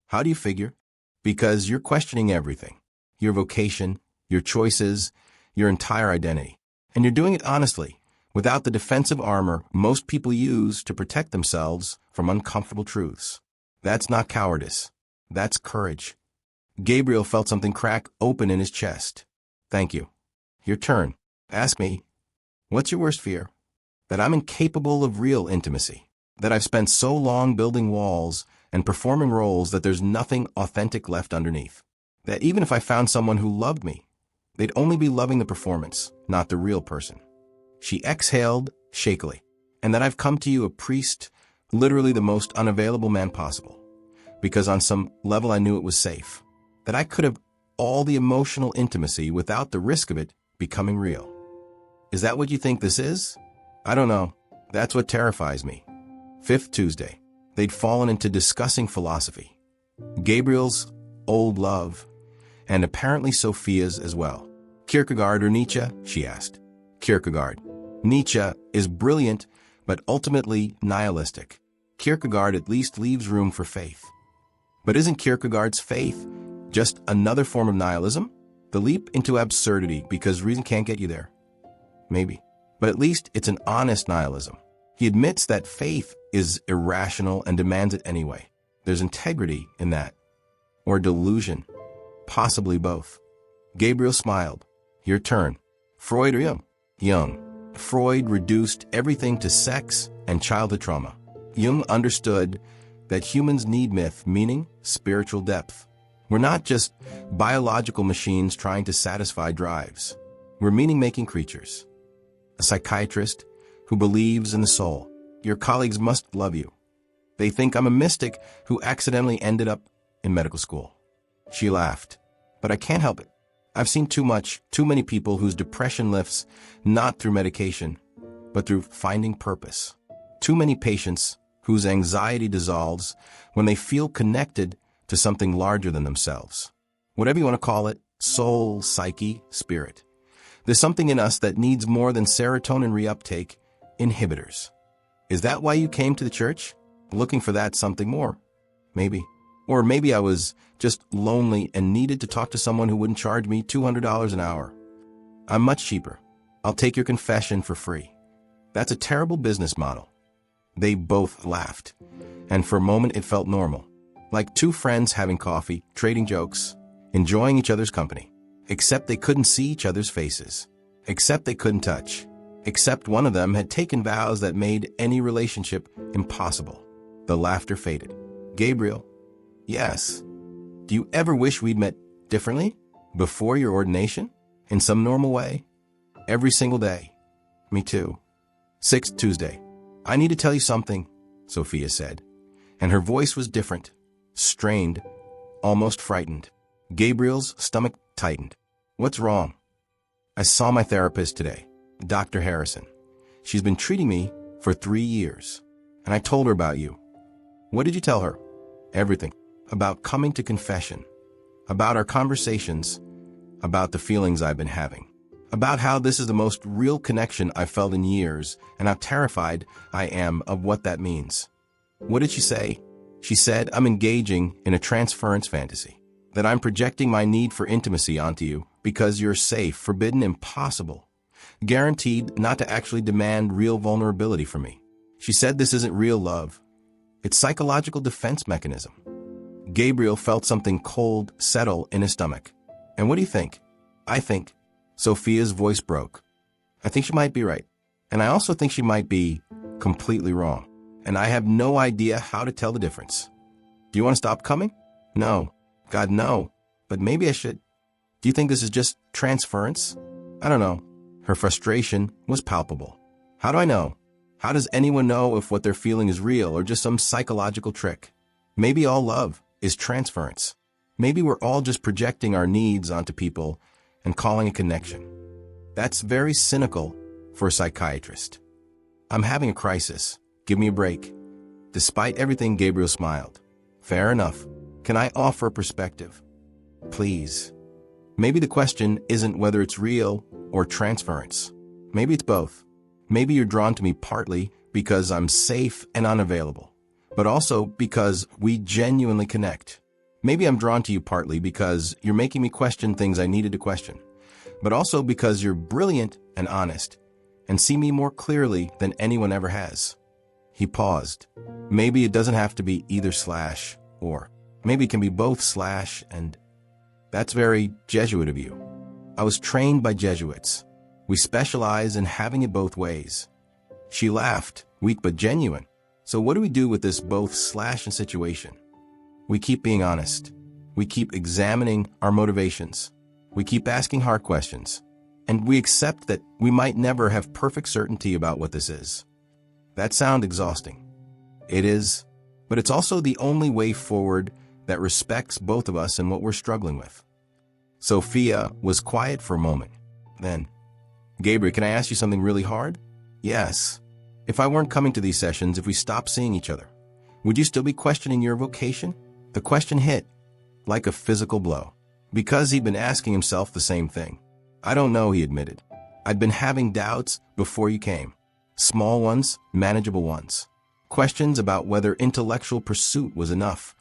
How do you figure? Because you're questioning everything. Your vocation, your choices, your entire identity. And you're doing it honestly, without the defensive armor most people use to protect themselves from uncomfortable truths. That's not cowardice. That's courage. Gabriel felt something crack open in his chest. Thank you. Your turn. Ask me. What's your worst fear? That I'm incapable of real intimacy. That I've spent so long building walls and performing roles that there's nothing authentic left underneath. That even if I found someone who loved me, they'd only be loving the performance, not the real person. She exhaled shakily. And that I've come to you a priest, literally the most unavailable man possible. Because on some level I knew it was safe. That I could have all the emotional intimacy without the risk of it becoming real. Is that what you think this is? I don't know. That's what terrifies me. Fifth Tuesday. They'd fallen into discussing philosophy. Gabriel's old love, and apparently Sophia's as well. Kierkegaard or Nietzsche? She asked. Kierkegaard. Nietzsche is brilliant, but ultimately nihilistic. Kierkegaard at least leaves room for faith. But isn't Kierkegaard's faith just another form of nihilism? The leap into absurdity because reason can't get you there? Maybe. But at least it's an honest nihilism. He admits that faith is irrational and demands it anyway. There's integrity in that. Or delusion. Possibly both. Gabriel smiled. Your turn. Freud or Jung? Jung. Freud reduced everything to sex and childhood trauma. Jung understood that humans need myth, meaning spiritual depth. We're not just biological machines trying to satisfy drives. We're meaning-making creatures. A psychiatrist who believes in the soul. Your colleagues must love you. They think I'm a mystic who accidentally ended up in medical school. She laughed. But I can't help it. I've seen too many people whose depression lifts not through medication, but through finding purpose. Too many patients whose anxiety dissolves when they feel connected to something larger than themselves. Whatever you want to call it, soul, psyche, spirit. There's something in us that needs more than serotonin reuptake inhibitors. Is that why you came to the church? Looking for that something more? Maybe. Or maybe I was just lonely and needed to talk to someone who wouldn't charge me $200 an hour. I'm much cheaper. I'll take your confession for free. That's a terrible business model. They both laughed, and for a moment it felt normal. Like two friends having coffee, trading jokes, enjoying each other's company. Except they couldn't see each other's faces. Except they couldn't touch. Except one of them had taken vows that made any relationship impossible. The laughter faded. Gabriel. Yes. Do you ever wish we'd met differently? Before your ordination? In some normal way? Every single day. Me too. Sixth Tuesday. I need to tell you something, Sophia said. And her voice was different. Strained. Almost frightened. Gabriel's stomach tightened. What's wrong? I saw my therapist today, Dr. Harrison. She's been treating me for 3 years. And I told her about you. What did you tell her? Everything. About coming to confession. About our conversations. About the feelings I've been having. About how this is the most real connection I've felt in years and how terrified I am of what that means. What did she say? She said I'm engaging in a transference fantasy. That I'm projecting my need for intimacy onto you because you're safe, forbidden, impossible. Guaranteed not to actually demand real vulnerability from me. She said this isn't real love. It's psychological defense mechanism. Gabriel felt something cold settle in his stomach. And what do you think? I think. Sophia's voice broke. I think she might be right. And I also think she might be completely wrong. And I have no idea how to tell the difference. Do you want to stop coming? No. God, no. But maybe I should. Do you think this is just transference? I don't know. Her frustration was palpable. How do I know? How does anyone know if what they're feeling is real or just some psychological trick? Maybe all love is transference. Maybe we're all just projecting our needs onto people and calling a connection. That's very cynical for a psychiatrist. I'm having a crisis. Give me a break. Despite everything, Gabriel smiled. Fair enough. Can I offer a perspective? Please. Maybe the question isn't whether it's real or transference. Maybe it's both. Maybe you're drawn to me partly because I'm safe and unavailable, but also because we genuinely connect. Maybe I'm drawn to you partly because you're making me question things I needed to question, but also because you're brilliant and honest and see me more clearly than anyone ever has. He paused. Maybe it doesn't have to be either slash or. Maybe it can be both slash and. That's very Jesuit of you. I was trained by Jesuits. We specialize in having it both ways. She laughed, weak but genuine. So what do we do with this both slash and situation? We keep being honest. We keep examining our motivations. We keep asking hard questions. And we accept that we might never have perfect certainty about what this is. That sounds exhausting. It is, but it's also the only way forward that respects both of us and what we're struggling with. Sophia was quiet for a moment. Then, Gabriel, can I ask you something really hard? Yes. If I weren't coming to these sessions, if we stopped seeing each other, would you still be questioning your vocation? The question hit like a physical blow, because he'd been asking himself the same thing. I don't know, he admitted. I'd been having doubts before you came. Small ones, manageable ones. Questions about whether intellectual pursuit was enough,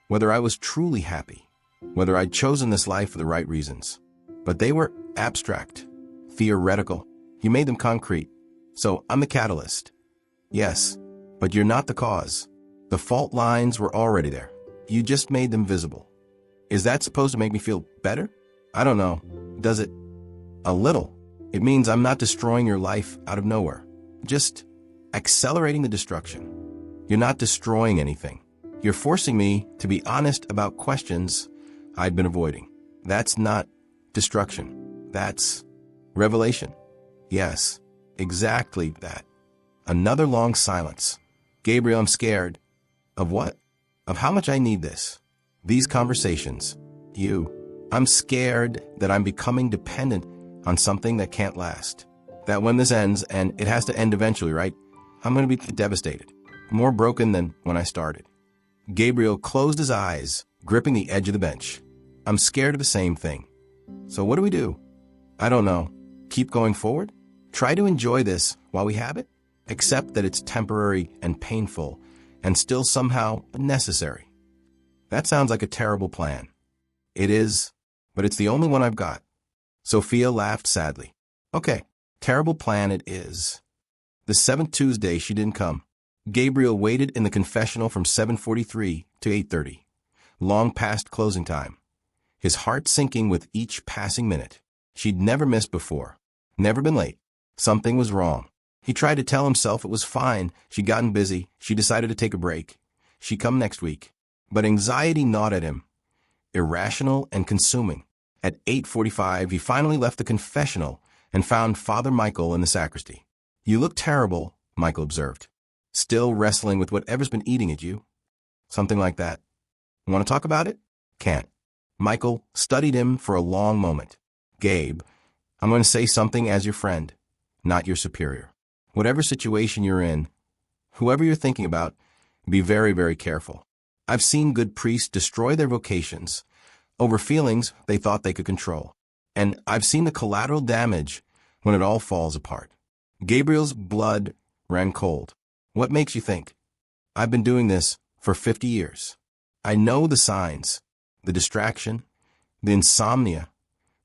whether I was truly happy, whether I'd chosen this life for the right reasons. But they were abstract, theoretical. You made them concrete. So I'm the catalyst. Yes, but you're not the cause. The fault lines were already there. You just made them visible. Is that supposed to make me feel better? I don't know. Does it? A little. It means I'm not destroying your life out of nowhere. Just accelerating the destruction. You're not destroying anything. You're forcing me to be honest about questions I'd been avoiding. That's not destruction. That's revelation. Yes, exactly that. Another long silence. Gabriel, I'm scared. Of what? Of how much I need this. These conversations. You. I'm scared that I'm becoming dependent on something that can't last. That when this ends, and it has to end eventually, right? I'm going to be devastated. More broken than when I started. Gabriel closed his eyes, gripping the edge of the bench. I'm scared of the same thing. So what do we do? I don't know. Keep going forward? Try to enjoy this while we have it? Accept that it's temporary and painful, and still somehow necessary. That sounds like a terrible plan. It is, but it's the only one I've got. Sophia laughed sadly. Okay, terrible plan it is. The 7th Tuesday she didn't come. Gabriel waited in the confessional from 7:43 to 8:30, long past closing time, his heart sinking with each passing minute. She'd never missed before, never been late. Something was wrong. He tried to tell himself it was fine. She'd gotten busy. She decided to take a break. She'd come next week. But anxiety gnawed at him, irrational and consuming. At 8:45, he finally left the confessional and found Father Michael in the sacristy. You look terrible, Michael observed. Still wrestling with whatever's been eating at you. Something like that. Want to talk about it? Can't. Michael studied him for a long moment. Gabe, I'm going to say something as your friend, not your superior. Whatever situation you're in, whoever you're thinking about, be very, very careful. I've seen good priests destroy their vocations over feelings they thought they could control. And I've seen the collateral damage when it all falls apart. Gabriel's blood ran cold. What makes you think? I've been doing this for 50 years. I know the signs, the distraction, the insomnia,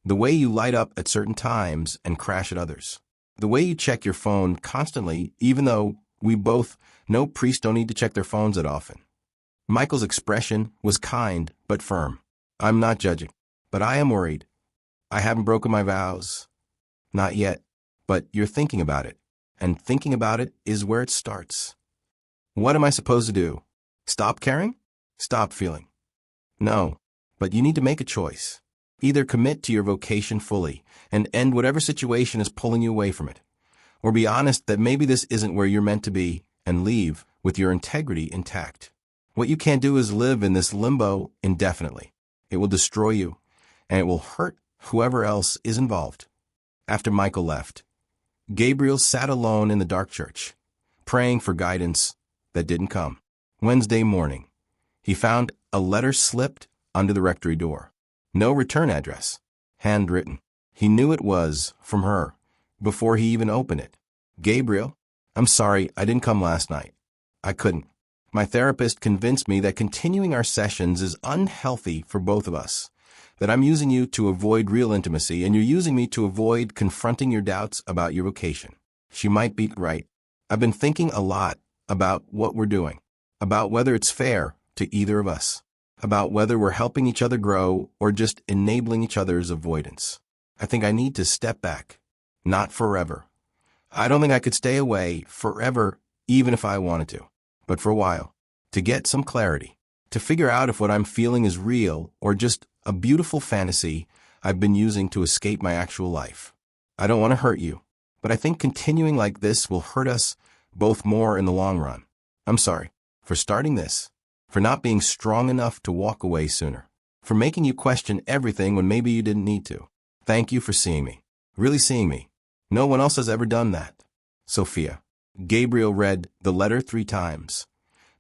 the way you light up at certain times and crash at others, the way you check your phone constantly, even though we both know priests don't need to check their phones that often. Michael's expression was kind but firm. I'm not judging, but I am worried. I haven't broken my vows. Not yet, but you're thinking about it, and thinking about it is where it starts. What am I supposed to do? Stop caring? Stop feeling? No, but you need to make a choice. Either commit to your vocation fully and end whatever situation is pulling you away from it, or be honest that maybe this isn't where you're meant to be and leave with your integrity intact. What you can't do is live in this limbo indefinitely. It will destroy you, and it will hurt whoever else is involved. After Michael left, Gabriel sat alone in the dark church, praying for guidance that didn't come. Wednesday morning, he found a letter slipped under the rectory door. No return address, handwritten. He knew it was from her before he even opened it. Gabriel, I'm sorry I didn't come last night. I couldn't. My therapist convinced me that continuing our sessions is unhealthy for both of us, that I'm using you to avoid real intimacy and you're using me to avoid confronting your doubts about your vocation. She might be right. I've been thinking a lot about what we're doing, about whether it's fair to either of us, about whether we're helping each other grow or just enabling each other's avoidance. I think I need to step back. Not forever. I don't think I could stay away forever even if I wanted to. But for a while, to get some clarity, to figure out if what I'm feeling is real or just a beautiful fantasy I've been using to escape my actual life. I don't want to hurt you, but I think continuing like this will hurt us both more in the long run. I'm sorry for starting this, for not being strong enough to walk away sooner, for making you question everything when maybe you didn't need to. Thank you for seeing me, really seeing me. No one else has ever done that. Sophia. Gabriel read the letter 3 times,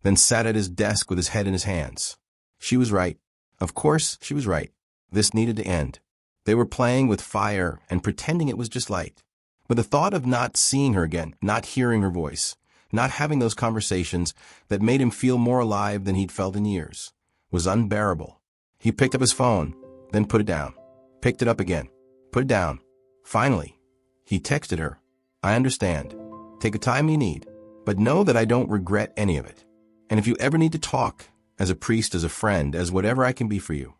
then sat at his desk with his head in his hands. She was right. Of course, she was right. This needed to end. They were playing with fire and pretending it was just light. But the thought of not seeing her again, not hearing her voice, not having those conversations that made him feel more alive than he'd felt in years, was unbearable. He picked up his phone, then put it down. Picked it up again. Put it down. Finally, he texted her, "I understand. Take the time you need, but know that I don't regret any of it. And if you ever need to talk, as a priest, as a friend, as whatever I can be for you,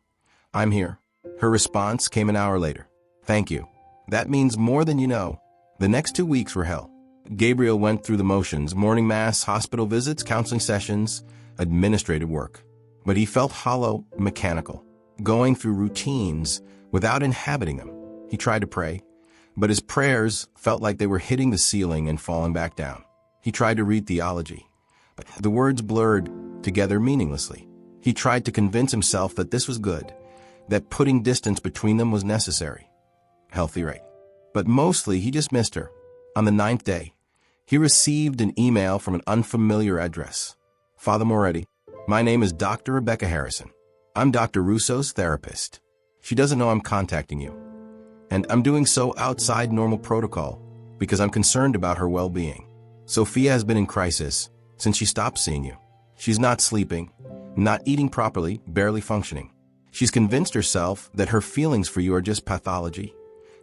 I'm here." Her response came an hour later. "Thank you. That means more than you know." The next 2 weeks were hell. Gabriel went through the motions, morning mass, hospital visits, counseling sessions, administrative work. But he felt hollow, mechanical, going through routines without inhabiting them. He tried to pray, but his prayers felt like they were hitting the ceiling and falling back down. He tried to read theology, but the words blurred together meaninglessly. He tried to convince himself that this was good, that putting distance between them was necessary. Healthy, right? But mostly he just missed her. On the 9th day, he received an email from an unfamiliar address. "Father Moretti, my name is Dr. Rebecca Harrison. I'm Dr. Russo's therapist. She doesn't know I'm contacting you. And I'm doing so outside normal protocol because I'm concerned about her well-being. Sophia has been in crisis since she stopped seeing you. She's not sleeping, not eating properly, barely functioning. She's convinced herself that her feelings for you are just pathology,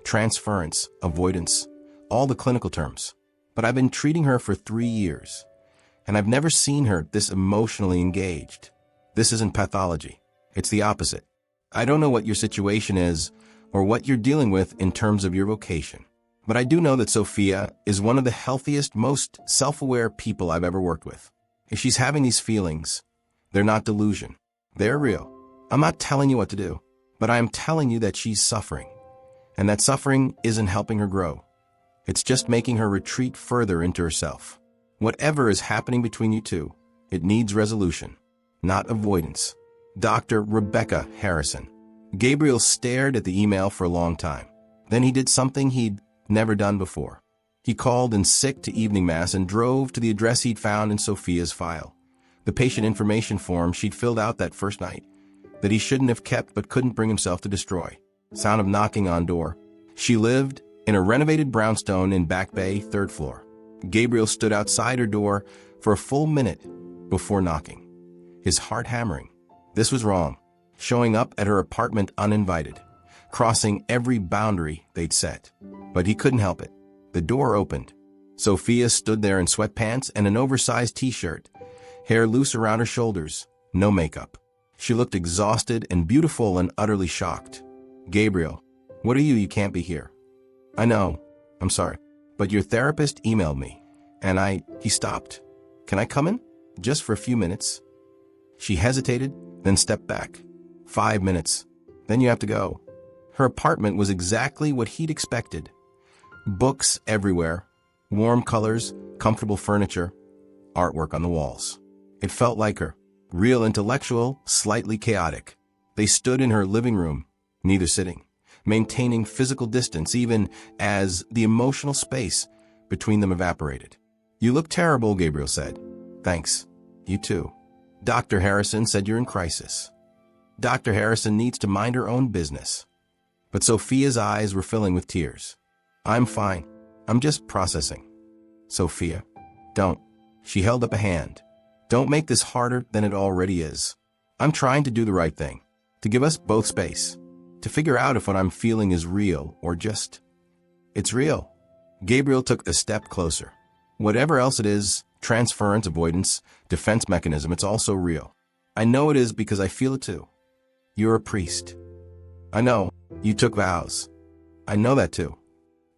transference, avoidance, all the clinical terms. But I've been treating her for 3 years, and I've never seen her this emotionally engaged. This isn't pathology. It's the opposite. I don't know what your situation is or what you're dealing with in terms of your vocation. But I do know that Sophia is one of the healthiest, most self-aware people I've ever worked with. If she's having these feelings, they're not delusion. They're real. I'm not telling you what to do, but I am telling you that she's suffering. And that suffering isn't helping her grow. It's just making her retreat further into herself. Whatever is happening between you two, it needs resolution, not avoidance. Dr. Rebecca Harrison. Gabriel stared at the email for a long time. Then he did something he'd never done before. He called in sick to evening mass and drove to the address he'd found in Sophia's file, the patient information form she'd filled out that first night, that he shouldn't have kept but couldn't bring himself to destroy. Sound of knocking on door. She lived in a renovated brownstone in Back Bay, 3rd floor. Gabriel stood outside her door for a full minute before knocking, his heart hammering. This was wrong. Showing up at her apartment uninvited, crossing every boundary they'd set. But he couldn't help it. The door opened. Sophia stood there in sweatpants and an oversized t-shirt, hair loose around her shoulders, no makeup. She looked exhausted and beautiful and utterly shocked. "Gabriel, what are you? You can't be here." "I know. I'm sorry. But your therapist emailed me, and he stopped. Can I come in? Just for a few minutes?" She hesitated, then stepped back. 5 minutes. Then you have to go. Her apartment was exactly what he'd expected. Books everywhere, warm colors, comfortable furniture, artwork on the walls. It felt like her. Real intellectual, slightly chaotic. They stood in her living room, neither sitting, maintaining physical distance even as the emotional space between them evaporated. "You look terrible," Gabriel said. "Thanks. You too." "Dr. Harrison said you're in crisis." Dr. Harrison needs to mind her own business. But Sophia's eyes were filling with tears. "I'm fine. I'm just processing." Sophia, don't. She held up a hand. Don't make this harder than it already is. I'm trying to do the right thing, to give us both space, to figure out if what I'm feeling is real or just... It's real. Gabriel took a step closer. Whatever else it is, transference, avoidance, defense mechanism, it's also real. I know it is because I feel it too. You're a priest. I know. You took vows. I know that too.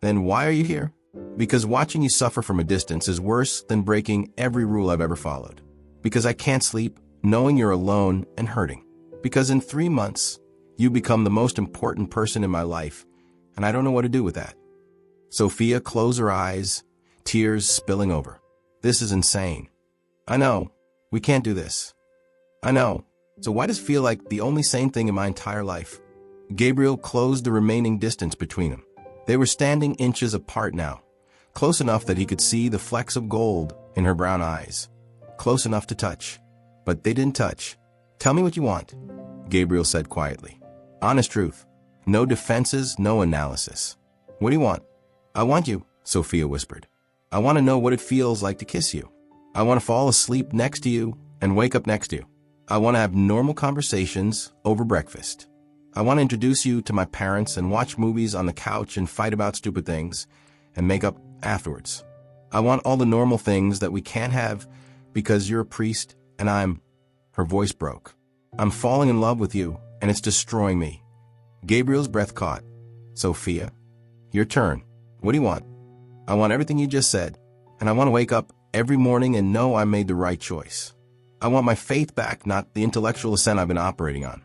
Then why are you here? Because watching you suffer from a distance is worse than breaking every rule I've ever followed. Because I can't sleep knowing you're alone and hurting. Because in 3 months, you become the most important person in my life, and I don't know what to do with that. Sophia closed her eyes, tears spilling over. This is insane. I know. We can't do this. I know. So why does it feel like the only sane thing in my entire life? Gabriel closed the remaining distance between them. They were standing inches apart now, close enough that he could see the flecks of gold in her brown eyes, close enough to touch. But they didn't touch. Tell me what you want, Gabriel said quietly. Honest truth. No defenses, no analysis. What do you want? I want you, Sophia whispered. I want to know what it feels like to kiss you. I want to fall asleep next to you and wake up next to you. I want to have normal conversations over breakfast. I want to introduce you to my parents and watch movies on the couch and fight about stupid things and make up afterwards. I want all the normal things that we can't have because you're a priest and I'm... Her voice broke. I'm falling in love with you and it's destroying me. Gabriel's breath caught. Sophia, your turn. What do you want? I want everything you just said, and I want to wake up every morning and know I made the right choice. I want my faith back, not the intellectual ascent I've been operating on,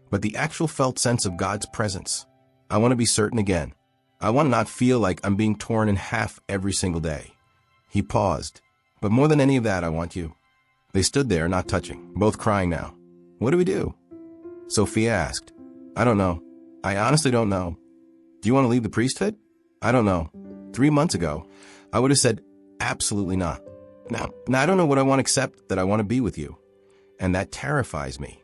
but the actual felt sense of God's presence. I want to be certain again. I want to not feel like I'm being torn in half every single day. He paused. But more than any of that, I want you. They stood there, not touching, both crying now. What do we do? Sophia asked. I don't know. I honestly don't know. Do you want to leave the priesthood? I don't know. 3 months ago, I would have said, absolutely not. Now I don't know what I want except that I want to be with you. And that terrifies me.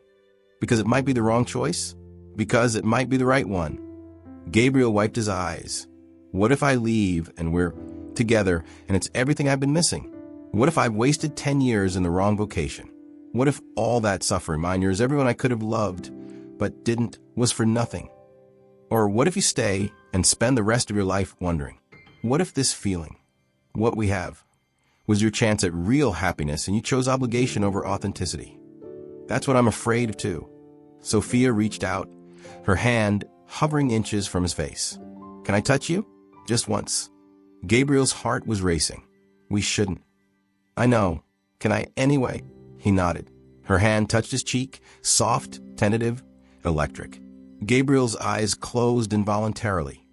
Because it might be the wrong choice. Because it might be the right one. Gabriel wiped his eyes. What if I leave and we're together and it's everything I've been missing? What if I've wasted 10 years in the wrong vocation? What if all that suffering, mine, yours, everyone I could have loved but didn't, was for nothing? Or what if you stay and spend the rest of your life wondering, what if this feeling, what we have, was your chance at real happiness and you chose obligation over authenticity? That's what I'm afraid of too. Sophia reached out, her hand hovering inches from his face. Can I touch you? Just once. Gabriel's heart was racing. We shouldn't. I know. Can I anyway? He nodded. Her hand touched his cheek, soft, tentative, electric. Gabriel's eyes closed involuntarily,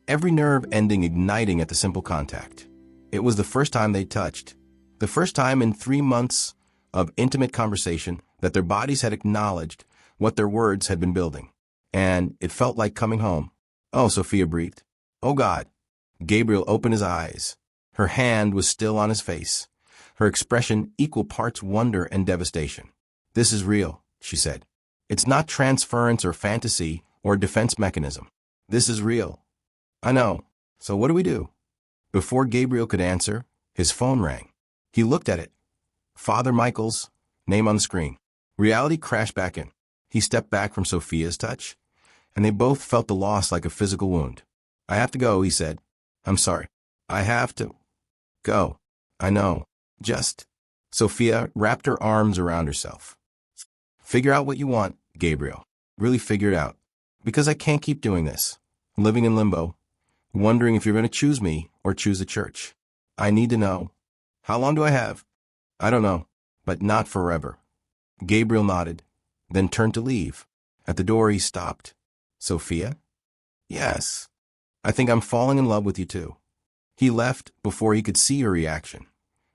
every nerve ending igniting at the simple contact. It was the first time they touched, the first time in 3 months of intimate conversation that their bodies had acknowledged what their words had been building. And it felt like coming home. Oh, Sophia breathed. Oh, God. Gabriel opened his eyes. Her hand was still on his face, her expression equal parts wonder and devastation. This is real, she said. It's not transference or fantasy or defense mechanism. This is real. I know. So what do we do? Before Gabriel could answer, his phone rang. He looked at it. Father Michael's name on the screen. Reality crashed back in. He stepped back from Sophia's touch, and they both felt the loss like a physical wound. I have to go, he said. I'm sorry. I have to go. I know. Just. Sophia wrapped her arms around herself. Figure out what you want, Gabriel. Really figure it out. Because I can't keep doing this. Living in limbo. Wondering if you're going to choose me or choose the church. I need to know. How long do I have? I don't know. But not forever. Gabriel nodded, then turned to leave. At the door he stopped. Sophia? Yes. I think I'm falling in love with you too. He left before he could see her reaction.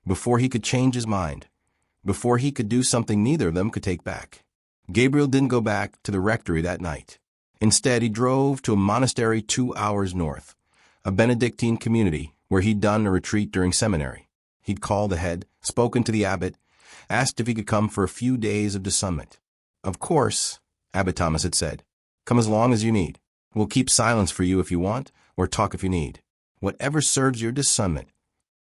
Before he could change his mind. Before he could do something neither of them could take back. Gabriel didn't go back to the rectory that night. Instead, he drove to a monastery 2 hours north, a Benedictine community where he'd done a retreat during seminary. He'd called ahead, spoken to the abbot, asked if he could come for a few days of discernment. Of course, Abbot Thomas had said, come as long as you need. We'll keep silence for you if you want, or talk if you need. Whatever serves your discernment.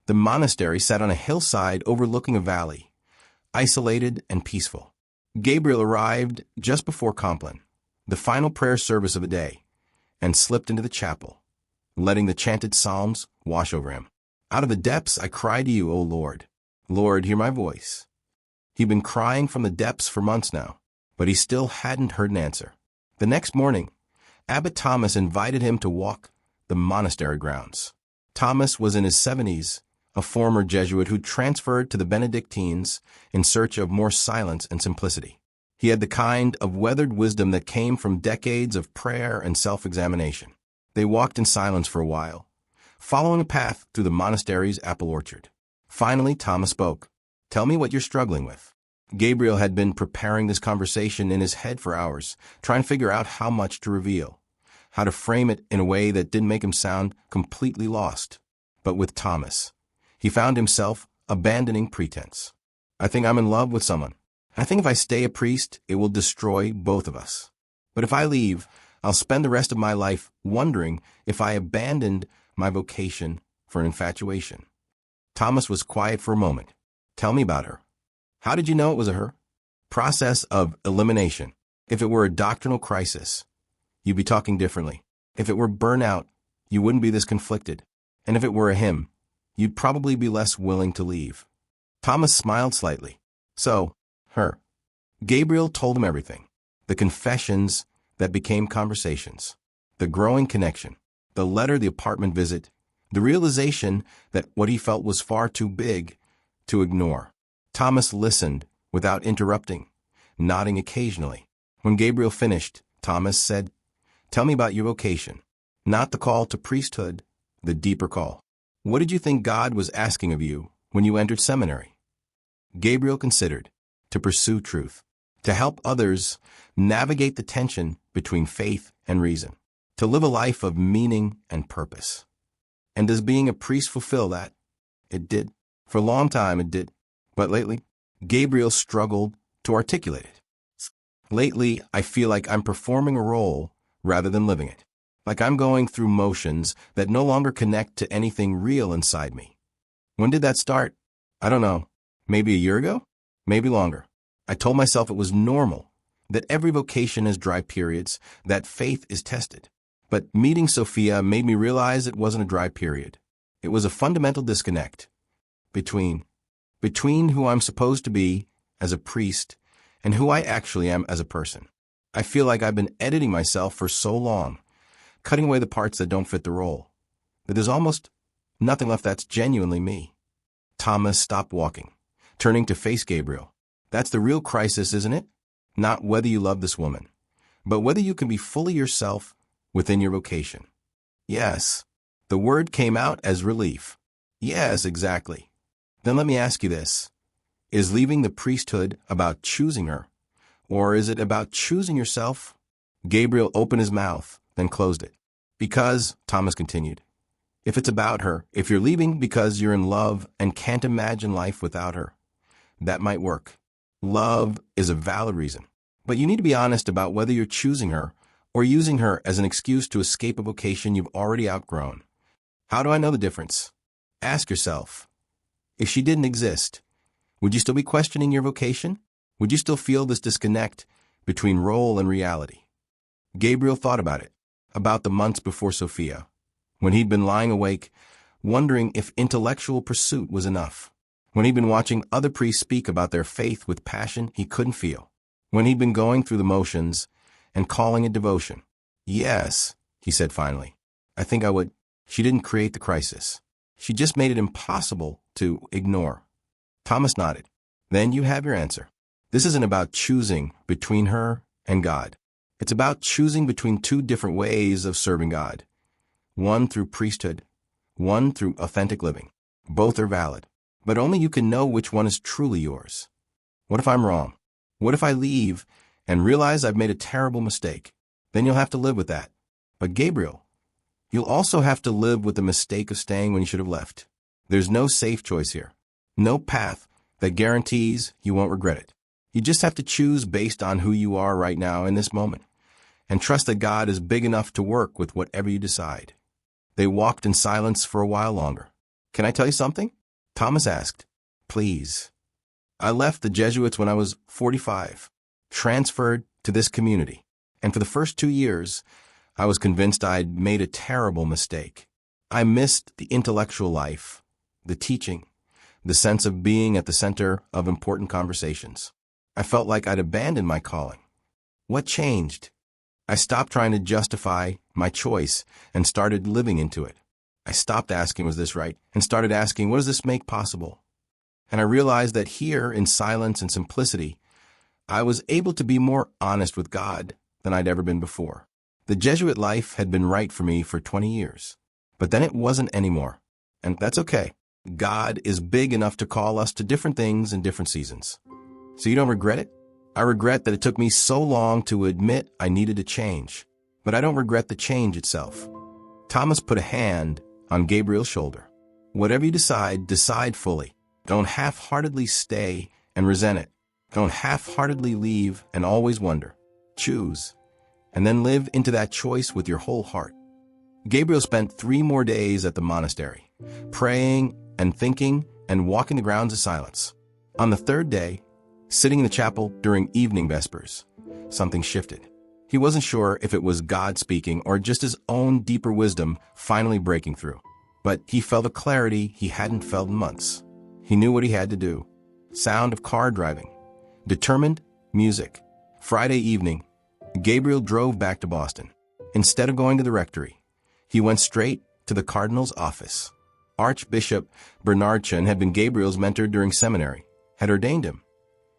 The monastery sat on a hillside overlooking a valley, isolated and peaceful. Gabriel arrived just before Compline, the final prayer service of the day, and slipped into the chapel, letting the chanted psalms wash over him. Out of the depths I cry to you, O Lord. Lord, hear my voice. He'd been crying from the depths for months now, but he still hadn't heard an answer. The next morning, Abbot Thomas invited him to walk the monastery grounds. Thomas was in his 70s, a former Jesuit who transferred to the Benedictines in search of more silence and simplicity. He had the kind of weathered wisdom that came from decades of prayer and self-examination. They walked in silence for a while, following a path through the monastery's apple orchard. Finally, Thomas spoke. Tell me what you're struggling with. Gabriel had been preparing this conversation in his head for hours, trying to figure out how much to reveal, how to frame it in a way that didn't make him sound completely lost. But with Thomas, he found himself abandoning pretense. I think I'm in love with someone. I think if I stay a priest, it will destroy both of us. But if I leave, I'll spend the rest of my life wondering if I abandoned my vocation for an infatuation. Thomas was quiet for a moment. Tell me about her. How did you know it was a her? Process of elimination. If it were a doctrinal crisis, you'd be talking differently. If it were burnout, you wouldn't be this conflicted. And if it were a him, you'd probably be less willing to leave. Thomas smiled slightly. So, her. Gabriel told him everything. The confessions that became conversations. The growing connection. The letter, the apartment visit. The realization that what he felt was far too big to ignore. Thomas listened without interrupting, nodding occasionally. When Gabriel finished, Thomas said, Tell me about your vocation. Not the call to priesthood, the deeper call. What did you think God was asking of you when you entered seminary? Gabriel considered, to pursue truth, to help others navigate the tension between faith and reason, to live a life of meaning and purpose. And does being a priest fulfill that? It did. For a long time it did. But lately, Gabriel struggled to articulate it. Lately, I feel like I'm performing a role rather than living it. Like I'm going through motions that no longer connect to anything real inside me. When did that start? I don't know. Maybe a year ago? Maybe longer. I told myself it was normal, that every vocation has dry periods, that faith is tested. But meeting Sophia made me realize it wasn't a dry period. It was a fundamental disconnect between who I'm supposed to be as a priest and who I actually am as a person. I feel like I've been editing myself for so long, cutting away the parts that don't fit the role, that there's almost nothing left that's genuinely me. Thomas stopped walking, turning to face Gabriel. That's the real crisis, isn't it? Not whether you love this woman, but whether you can be fully yourself within your vocation. Yes, the word came out as relief. Yes, exactly. Then let me ask you this. Is leaving the priesthood about choosing her, or is it about choosing yourself? Gabriel opened his mouth, then closed it. Because, Thomas continued, if it's about her, if you're leaving because you're in love and can't imagine life without her, that might work. Love is a valid reason. But you need to be honest about whether you're choosing her or using her as an excuse to escape a vocation you've already outgrown. How do I know the difference? Ask yourself, if she didn't exist, would you still be questioning your vocation? Would you still feel this disconnect between role and reality? Gabriel thought about it, about the months before Sophia, when he'd been lying awake, wondering if intellectual pursuit was enough, when he'd been watching other priests speak about their faith with passion he couldn't feel, when he'd been going through the motions and calling it devotion. Yes, he said finally, I think I would. She didn't create the crisis. She just made it impossible to ignore. Thomas nodded. Then you have your answer. This isn't about choosing between her and God. It's about choosing between two different ways of serving God. One through priesthood, one through authentic living. Both are valid, but only you can know which one is truly yours. What if I'm wrong? What if I leave and realize I've made a terrible mistake? Then you'll have to live with that. But Gabriel, you'll also have to live with the mistake of staying when you should have left. There's no safe choice here. No path that guarantees you won't regret it. You just have to choose based on who you are right now in this moment, and trust that God is big enough to work with whatever you decide. They walked in silence for a while longer. Can I tell you something? Thomas asked, "Please." I left the Jesuits when I was 45, transferred to this community, and for the first 2 years, I was convinced I'd made a terrible mistake. I missed the intellectual life, the teaching, the sense of being at the center of important conversations. I felt like I'd abandoned my calling. What changed? I stopped trying to justify my choice and started living into it. I stopped asking, was this right? And started asking, what does this make possible? And I realized that here, in silence and simplicity, I was able to be more honest with God than I'd ever been before. The Jesuit life had been right for me for 20 years, but then it wasn't anymore. And that's okay. God is big enough to call us to different things in different seasons. So you don't regret it? I regret that it took me so long to admit I needed to change, but I don't regret the change itself. Thomas put a hand on Gabriel's shoulder. Whatever you decide, decide fully. Don't half-heartedly stay and resent it. Don't half-heartedly leave and always wonder. Choose, and then live into that choice with your whole heart. Gabriel spent 3 more days at the monastery, praying and thinking and walking the grounds of silence. On the 3rd day, sitting in the chapel during evening vespers, something shifted. He wasn't sure if it was God speaking or just his own deeper wisdom finally breaking through. But he felt a clarity he hadn't felt in months. He knew what he had to do. Sound of car driving. Determined music. Friday evening, Gabriel drove back to Boston. Instead of going to the rectory, he went straight to the cardinal's office. Archbishop Bernardson had been Gabriel's mentor during seminary, had ordained him,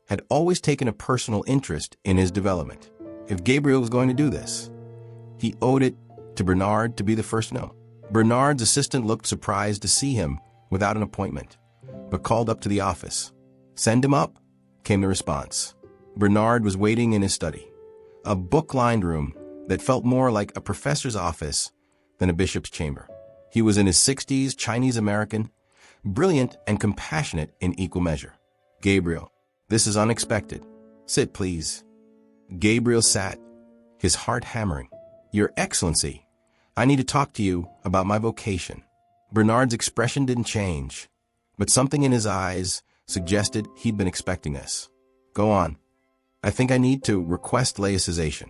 had always taken a personal interest in his development. If Gabriel was going to do this, he owed it to Bernard to be the first to know. Bernard's assistant looked surprised to see him without an appointment, but called up to the office. "Send him up," came the response. Bernard was waiting in his study, a book-lined room that felt more like a professor's office than a bishop's chamber. He was in his 60s, Chinese-American, brilliant and compassionate in equal measure. "Gabriel, this is unexpected. Sit, please." Gabriel sat, his heart hammering. "Your Excellency, I need to talk to you about my vocation." Bernard's expression didn't change, but something in his eyes suggested he'd been expecting this. "Go on." "I think I need to request laicization.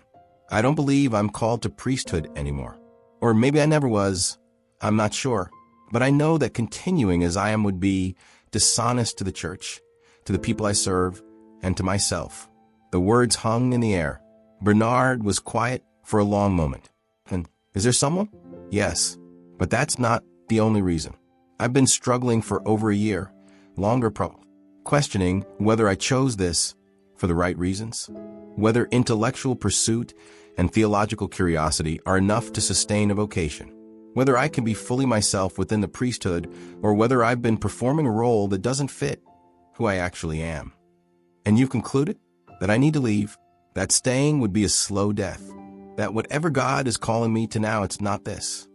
I don't believe I'm called to priesthood anymore. Or maybe I never was. I'm not sure. But I know that continuing as I am would be dishonest to the church, to the people I serve, and to myself." The words hung in the air. Bernard was quiet for a long moment. "And is there someone?" "Yes, but that's not the only reason. I've been struggling for over a year, longer probably, questioning whether I chose this for the right reasons, whether intellectual pursuit and theological curiosity are enough to sustain a vocation, whether I can be fully myself within the priesthood, or whether I've been performing a role that doesn't fit who I actually am. And you've concluded that I need to leave, that staying would be a slow death, that whatever God is calling me to now, it's not this."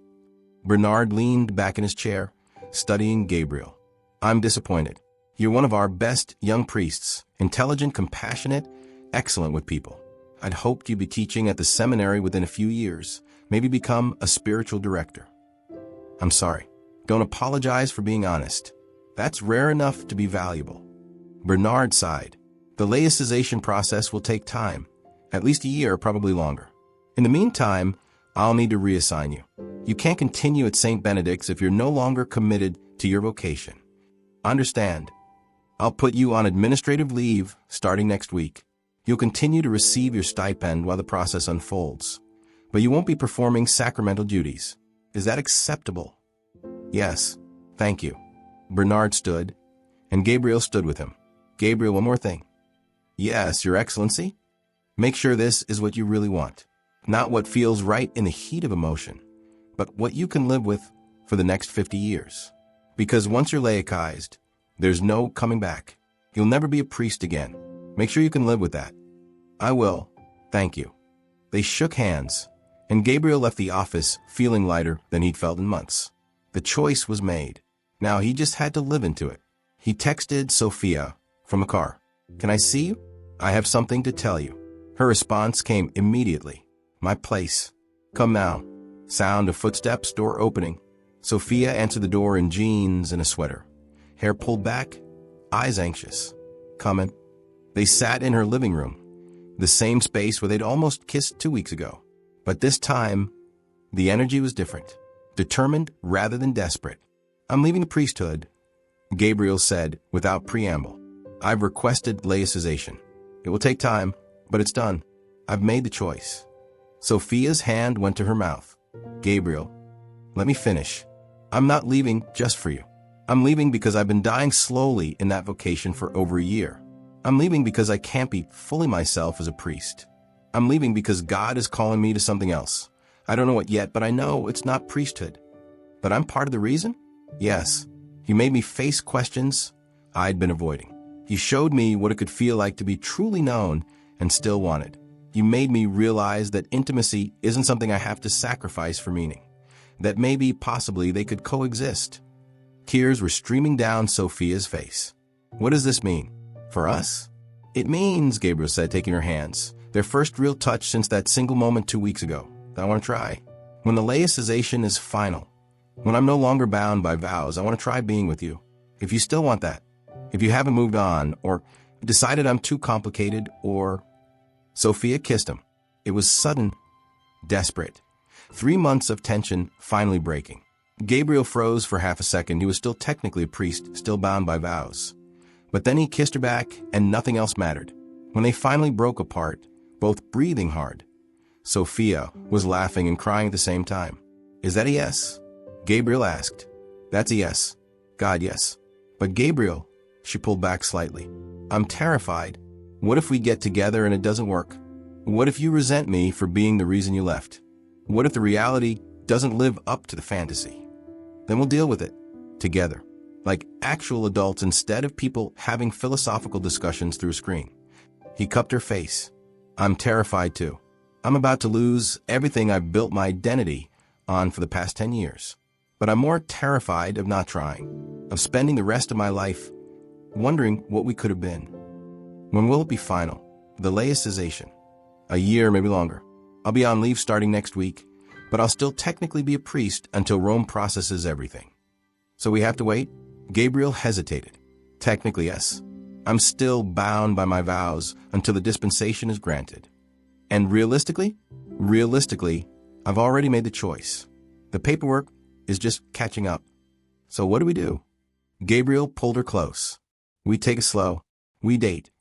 Bernard leaned back in his chair, studying Gabriel. "I'm disappointed. You're one of our best young priests, intelligent, compassionate, excellent with people. I'd hoped you'd be teaching at the seminary within a few years, maybe become a spiritual director." "I'm sorry. Don't apologize for being honest. That's rare enough to be valuable." Bernard sighed. "The laicization process will take time, at least a year, probably longer. In the meantime, I'll need to reassign you. You can't continue at St. Benedict's if you're no longer committed to your vocation. Understand? I'll put you on administrative leave starting next week. You'll continue to receive your stipend while the process unfolds, but you won't be performing sacramental duties. Is that acceptable?" "Yes, thank you." Bernard stood, and Gabriel stood with him. "Gabriel, one more thing." "Yes, Your Excellency? Make sure this is what you really want. Not what feels right in the heat of emotion, but what you can live with for the next 50 years. Because once you're laicized, there's no coming back. You'll never be a priest again. Make sure you can live with that." "I will. Thank you." They shook hands, and Gabriel left the office feeling lighter than he'd felt in months. The choice was made. Now he just had to live into it. He texted Sophia from a car. "Can I see you? I have something to tell you." Her response came immediately. "My place. Come now." Sound of footsteps, door opening. Sophia answered the door in jeans and a sweater. hair pulled back, eyes anxious. Coming. They sat in her living room, the same space where they'd almost kissed 2 weeks ago. But this time, the energy was different, determined rather than desperate. I'm leaving the priesthood, Gabriel said without preamble. I've requested laicization. It will take time, but it's done. I've made the choice. Sophia's hand went to her mouth. Gabriel, let me finish. I'm not leaving just for you. I'm leaving because I've been dying slowly in that vocation for over a year. I'm leaving because I can't be fully myself as a priest. I'm leaving because God is calling me to something else. I don't know what yet, but I know it's not priesthood. But I'm part of the reason? Yes. He made me face questions I'd been avoiding. He showed me what it could feel like to be truly known and still wanted. You made me realize that intimacy isn't something I have to sacrifice for meaning. That maybe, possibly, they could coexist. Tears were streaming down Sophia's face. What does this mean? For us? It means, Gabriel said, taking her hands, their first real touch since that single moment 2 weeks ago. I want to try. When the laicization is final, when I'm no longer bound by vows, I want to try being with you. If you still want that, if you haven't moved on, or decided I'm too complicated, or... Sophia kissed him. It was sudden, desperate. 3 months of tension finally breaking. Gabriel froze for half a second. He was still technically a priest, still bound by vows. But then he kissed her back, and nothing else mattered. When they finally broke apart, both breathing hard, Sophia was laughing and crying at the same time. Is that a yes? Gabriel asked. That's a yes. God, yes. But Gabriel, she pulled back slightly. I'm terrified. What if we get together and it doesn't work? What if you resent me for being the reason you left? What if the reality doesn't live up to the fantasy? Then we'll deal with it, together, like actual adults instead of people having philosophical discussions through a screen. He cupped her face. I'm terrified too. I'm about to lose everything I've built my identity on for the past 10 years. But I'm more terrified of not trying, of spending the rest of my life wondering what we could have been. When will it be final? The laicization. A year, maybe longer. I'll be on leave starting next week, but I'll still technically be a priest until Rome processes everything. So we have to wait? Gabriel hesitated. Technically, yes. I'm still bound by my vows until the dispensation is granted. And realistically? Realistically, I've already made the choice. The paperwork is just catching up. So what do? Gabriel pulled her close. We take it slow. We date.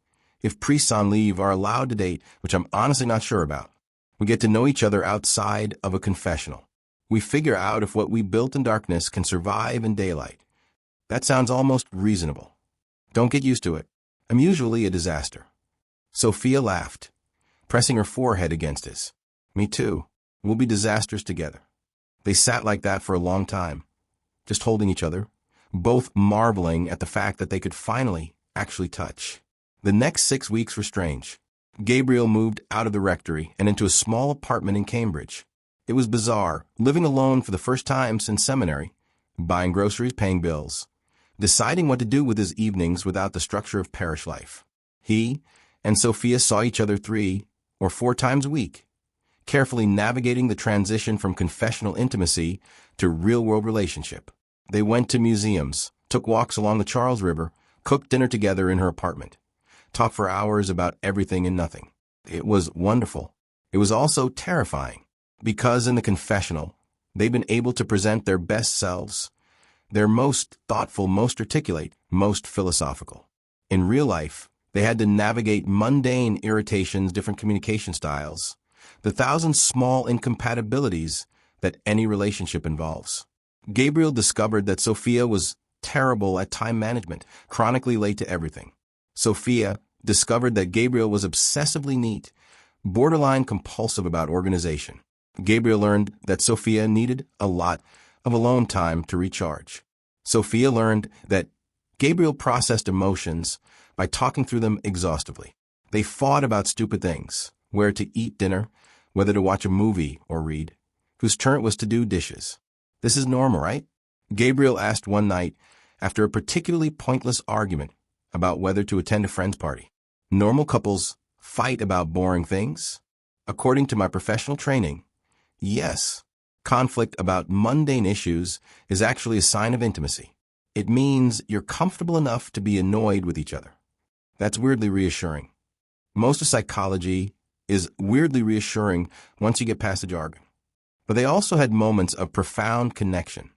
If priests on leave are allowed to date, which I'm honestly not sure about, we get to know each other outside of a confessional. We figure out if what we built in darkness can survive in daylight. That sounds almost reasonable. Don't get used to it. I'm usually a disaster. Sophia laughed, pressing her forehead against his. Me too. We'll be disasters together. They sat like that for a long time, just holding each other, both marveling at the fact that they could finally actually touch. The next 6 weeks were strange. Gabriel moved out of the rectory and into a small apartment in Cambridge. It was bizarre, living alone for the first time since seminary, buying groceries, paying bills, deciding what to do with his evenings without the structure of parish life. He and Sophia saw each other 3 or 4 times a week, carefully navigating the transition from confessional intimacy to real-world relationship. They went to museums, took walks along the Charles River, cooked dinner together in her apartment, talked for hours about everything and nothing. It was wonderful. It was also terrifying, because in the confessional, they've been able to present their best selves, their most thoughtful, most articulate, most philosophical. In real life, they had to navigate mundane irritations, different communication styles, the 1,000 small incompatibilities that any relationship involves. Gabriel discovered that Sophia was terrible at time management, chronically late to everything. Sophia discovered that Gabriel was obsessively neat, borderline compulsive about organization. Gabriel learned that Sophia needed a lot of alone time to recharge. Sophia learned that Gabriel processed emotions by talking through them exhaustively. They fought about stupid things, where to eat dinner, whether to watch a movie or read, whose turn it was to do dishes. This is normal, right? Gabriel asked one night, after a particularly pointless argument about whether to attend a friend's party. Normal couples fight about boring things? According to my professional training, yes. Conflict about mundane issues is actually a sign of intimacy. It means you're comfortable enough to be annoyed with each other. That's weirdly reassuring. Most of psychology is weirdly reassuring once you get past the jargon. But they also had moments of profound connection,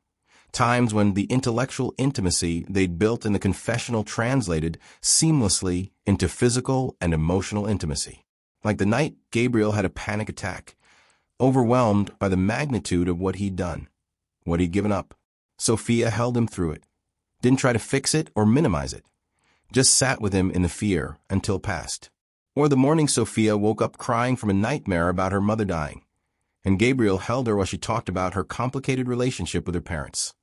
times when the intellectual intimacy they'd built in the confessional translated seamlessly into physical and emotional intimacy. Like the night Gabriel had a panic attack, overwhelmed by the magnitude of what he'd done, what he'd given up. Sophia held him through it, didn't try to fix it or minimize it, just sat with him in the fear until past. Or the morning Sophia woke up crying from a nightmare about her mother dying, and Gabriel held her while she talked about her complicated relationship with her parents,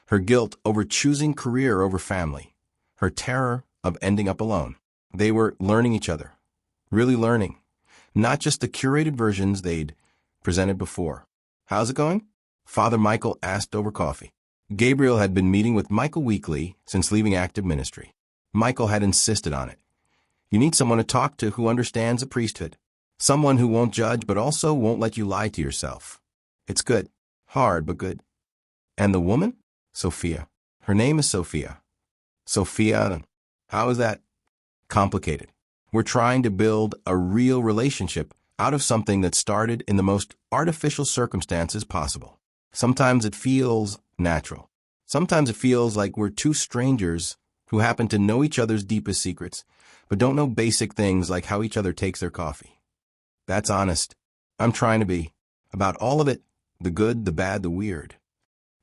her guilt over choosing career over family, her terror of ending up alone. They were learning each other, really learning, not just the curated versions they'd presented before. "How's it going?" Father Michael asked over coffee. Gabriel had been meeting with Michael weekly since leaving active ministry. Michael had insisted on it. You need someone to talk to who understands the priesthood. Someone who won't judge but also won't let you lie to yourself. It's good. Hard, but good. And the woman? Sophia. Her name is Sophia. Sophia, how is that? Complicated. We're trying to build a real relationship out of something that started in the most artificial circumstances possible. Sometimes it feels natural. Sometimes it feels like we're two strangers who happen to know each other's deepest secrets, but don't know basic things like how each other takes their coffee. That's honest. I'm trying to be. About all of it, the good, the bad, the weird.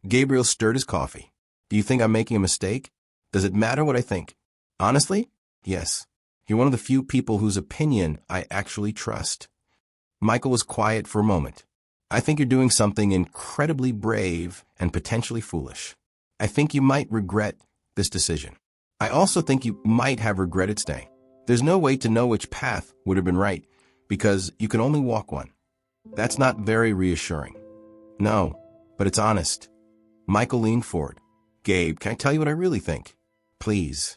Gabriel stirred his coffee. Do you think I'm making a mistake? Does it matter what I think? Honestly? Yes. You're one of the few people whose opinion I actually trust. Michael was quiet for a moment. I think you're doing something incredibly brave and potentially foolish. I think you might regret this decision. I also think you might have regretted staying. There's no way to know which path would have been right, because you can only walk one. That's not very reassuring. No, but it's honest. Michael leaned forward. Gabe, can I tell you what I really think? Please.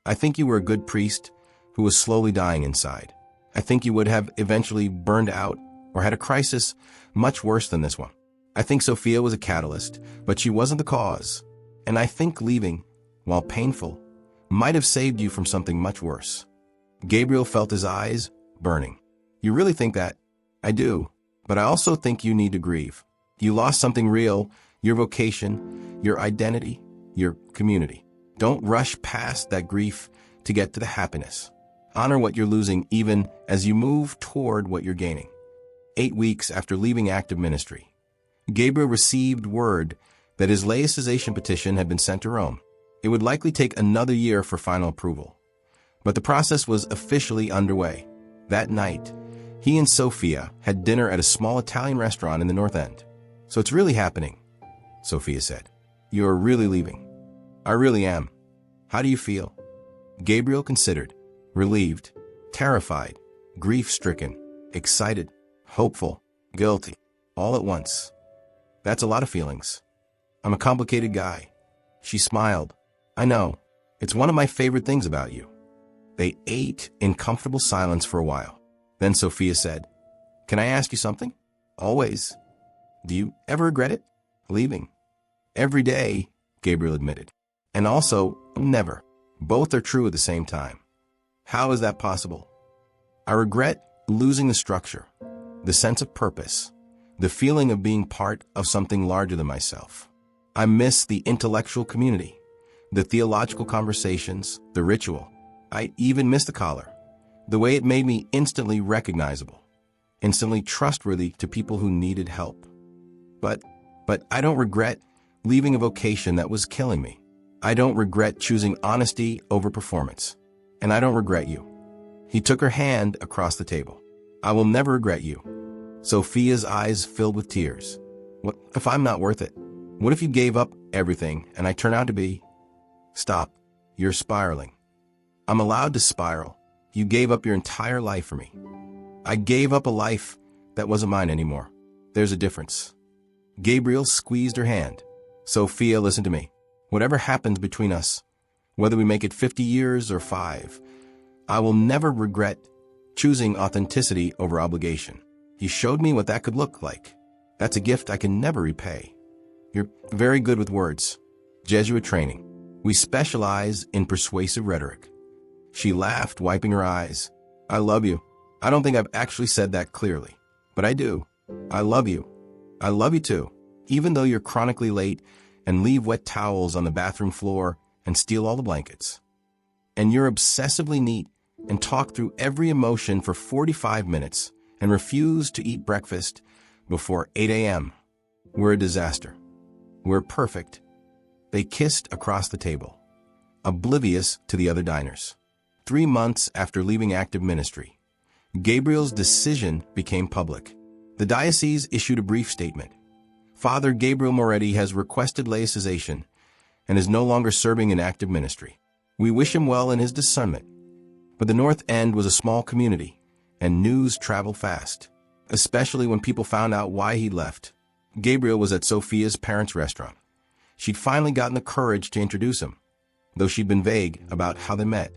I think you were a good priest who was slowly dying inside. I think you would have eventually burned out or had a crisis much worse than this one. I think Sophia was a catalyst, but she wasn't the cause. And I think leaving, while painful, might have saved you from something much worse. Gabriel felt his eyes burning. You really think that? I do, but I also think you need to grieve. You lost something real, your vocation, your identity, your community. Don't rush past that grief to get to the happiness. Honor what you're losing even as you move toward what you're gaining. 8 weeks after leaving active ministry, Gabriel received word that his laicization petition had been sent to Rome. It would likely take another year for final approval, but the process was officially underway. That night, he and Sophia had dinner at a small Italian restaurant in the North End. So it's really happening, Sophia said. You're really leaving. I really am. How do you feel? Gabriel considered, relieved, terrified, grief-stricken, excited, hopeful, guilty, all at once. That's a lot of feelings. I'm a complicated guy. She smiled. I know. It's one of my favorite things about you. They ate in comfortable silence for a while. Then Sophia said, Can I ask you something? Always. Do you ever regret it? Leaving. Every day, Gabriel admitted. And also, never. Both are true at the same time. How is that possible? I regret losing the structure, the sense of purpose, the feeling of being part of something larger than myself. I miss the intellectual community, the theological conversations, the ritual. I even miss the collar, the way it made me instantly recognizable, instantly trustworthy to people who needed help. But I don't regret leaving a vocation that was killing me. I don't regret choosing honesty over performance. And I don't regret you. He took her hand across the table. I will never regret you. Sophia's eyes filled with tears. What if I'm not worth it? What if you gave up everything and I turn out to be... Stop. You're spiraling. I'm allowed to spiral. You gave up your entire life for me. I gave up a life that wasn't mine anymore. There's a difference. Gabriel squeezed her hand. Sophia, listen to me. Whatever happens between us, whether we make it 50 years or 5, I will never regret choosing authenticity over obligation. You showed me what that could look like. That's a gift I can never repay. You're very good with words. Jesuit training. We specialize in persuasive rhetoric. She laughed, wiping her eyes. I love you. I don't think I've actually said that clearly, but I do. I love you. I love you too. Even though you're chronically late and leave wet towels on the bathroom floor and steal all the blankets. And you're obsessively neat and talk through every emotion for 45 minutes and refuse to eat breakfast before 8 a.m. We're a disaster. We're perfect. They kissed across the table, oblivious to the other diners. 3 months after leaving active ministry, Gabriel's decision became public. The diocese issued a brief statement. Father Gabriel Moretti has requested laicization and is no longer serving in active ministry. We wish him well in his discernment. But the North End was a small community, and news traveled fast, especially when people found out why he left. Gabriel was at Sophia's parents' restaurant. She'd finally gotten the courage to introduce him, though she'd been vague about how they met,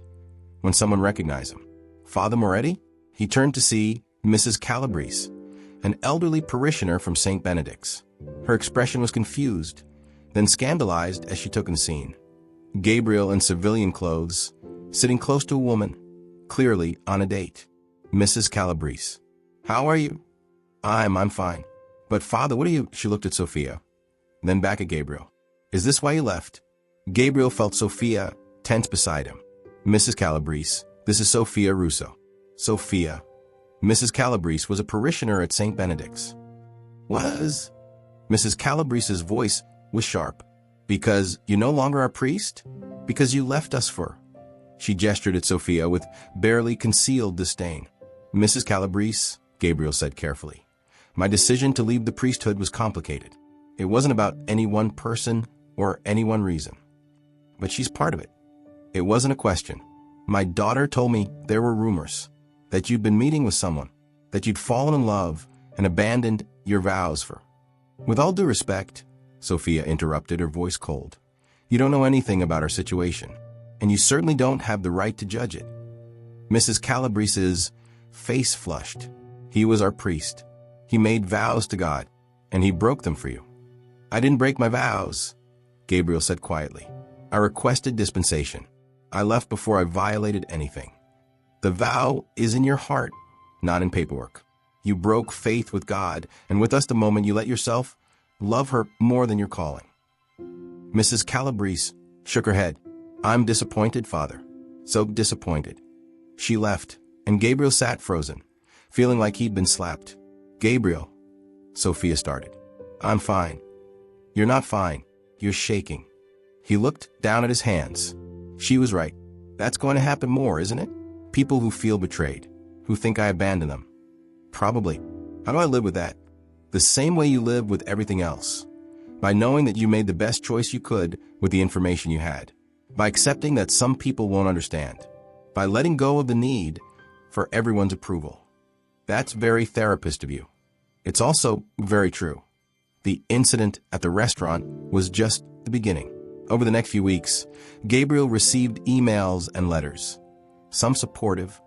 when someone recognized him. Father Moretti? He turned to see Mrs. Calabrese, an elderly parishioner from St. Benedict's. Her expression was confused, then scandalized as she took in the scene. Gabriel in civilian clothes, sitting close to a woman, clearly on a date. Mrs. Calabrese. How are you? I'm fine. But Father, what are you? She looked at Sophia, then back at Gabriel. Is this why you left? Gabriel felt Sophia tense beside him. Mrs. Calabrese, this is Sophia Russo. Sophia. Mrs. Calabrese was a parishioner at St. Benedict's. Was? Mrs. Calabrese's voice was sharp. Because you no longer are a priest? Because you left us for... She gestured at Sophia with barely concealed disdain. Mrs. Calabrese, Gabriel said carefully, my decision to leave the priesthood was complicated. It wasn't about any one person or any one reason. But she's part of it. It wasn't a question. My daughter told me there were rumors that you'd been meeting with someone, that you'd fallen in love and abandoned your vows for... With all due respect, Sophia interrupted, her voice cold. You don't know anything about our situation, and you certainly don't have the right to judge it. Mrs. Calabrese's face flushed. He was our priest. He made vows to God, and he broke them for you. I didn't break my vows, Gabriel said quietly. I requested dispensation. I left before I violated anything. The vow is in your heart, not in paperwork. You broke faith with God, and with us the moment you let yourself love her more than your calling. Mrs. Calabrese shook her head. I'm disappointed, Father. So disappointed. She left, and Gabriel sat frozen, feeling like he'd been slapped. Gabriel, Sophia started. I'm fine. You're not fine. You're shaking. He looked down at his hands. She was right. That's going to happen more, isn't it? People who feel betrayed, who think I abandoned them. Probably. How do I live with that? The same way you live with everything else. By knowing that you made the best choice you could with the information you had. By accepting that some people won't understand. By letting go of the need for everyone's approval. That's very therapist of you. It's also very true. The incident at the restaurant was just the beginning. Over the next few weeks, Gabriel received emails and letters. Some supportive,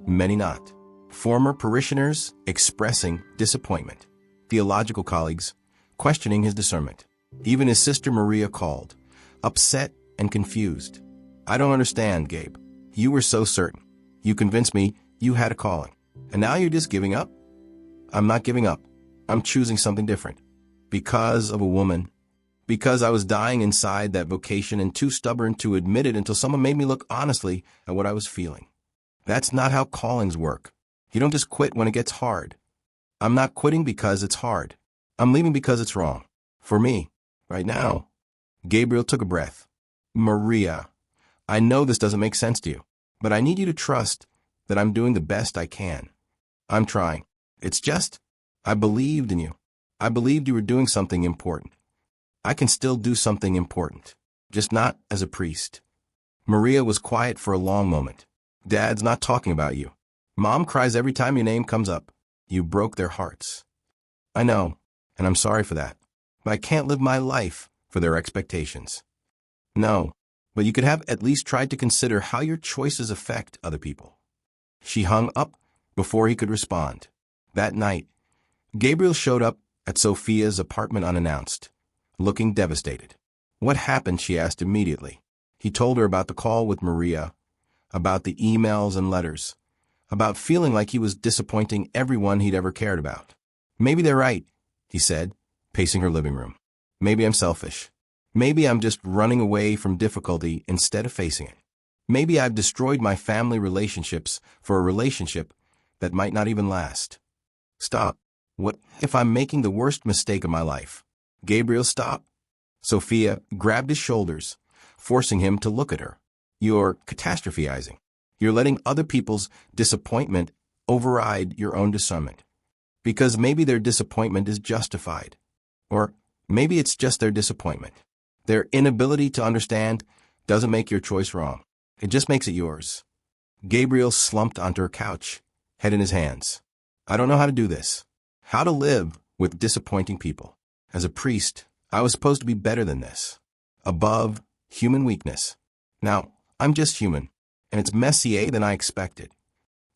many not. Former parishioners expressing disappointment. Theological colleagues questioning his discernment. Even his sister Maria called, upset and confused. I don't understand, Gabe. You were so certain. You convinced me you had a calling. And now you're just giving up? I'm not giving up. I'm choosing something different. Because of a woman. Because I was dying inside that vocation and too stubborn to admit it until someone made me look honestly at what I was feeling. That's not how callings work. You don't just quit when it gets hard. I'm not quitting because it's hard. I'm leaving because it's wrong. For me, right now. Gabriel took a breath. Maria, I know this doesn't make sense to you, but I need you to trust that I'm doing the best I can. I'm trying. It's just, I believed in you. I believed you were doing something important. I can still do something important, just not as a priest. Maria was quiet for a long moment. Dad's not talking about you. Mom cries every time your name comes up. You broke their hearts. I know, and I'm sorry for that. But I can't live my life for their expectations. No, but you could have at least tried to consider how your choices affect other people. She hung up before he could respond. That night, Gabriel showed up at Sophia's apartment unannounced, looking devastated. What happened? She asked immediately. He told her about the call with Maria, about the emails and letters, about feeling like he was disappointing everyone he'd ever cared about. Maybe they're right, he said, pacing her living room. Maybe I'm selfish. Maybe I'm just running away from difficulty instead of facing it. Maybe I've destroyed my family relationships for a relationship that might not even last. Stop. What if I'm making the worst mistake of my life? Gabriel, stop. Sophia grabbed his shoulders, forcing him to look at her. You're catastrophizing. You're letting other people's disappointment override your own discernment. Because maybe their disappointment is justified. Or maybe it's just their disappointment. Their inability to understand doesn't make your choice wrong. It just makes it yours. Gabriel slumped onto her couch, head in his hands. I don't know how to do this. How to live with disappointing people. As a priest, I was supposed to be better than this. Above human weakness. Now, I'm just human, and it's messier than I expected.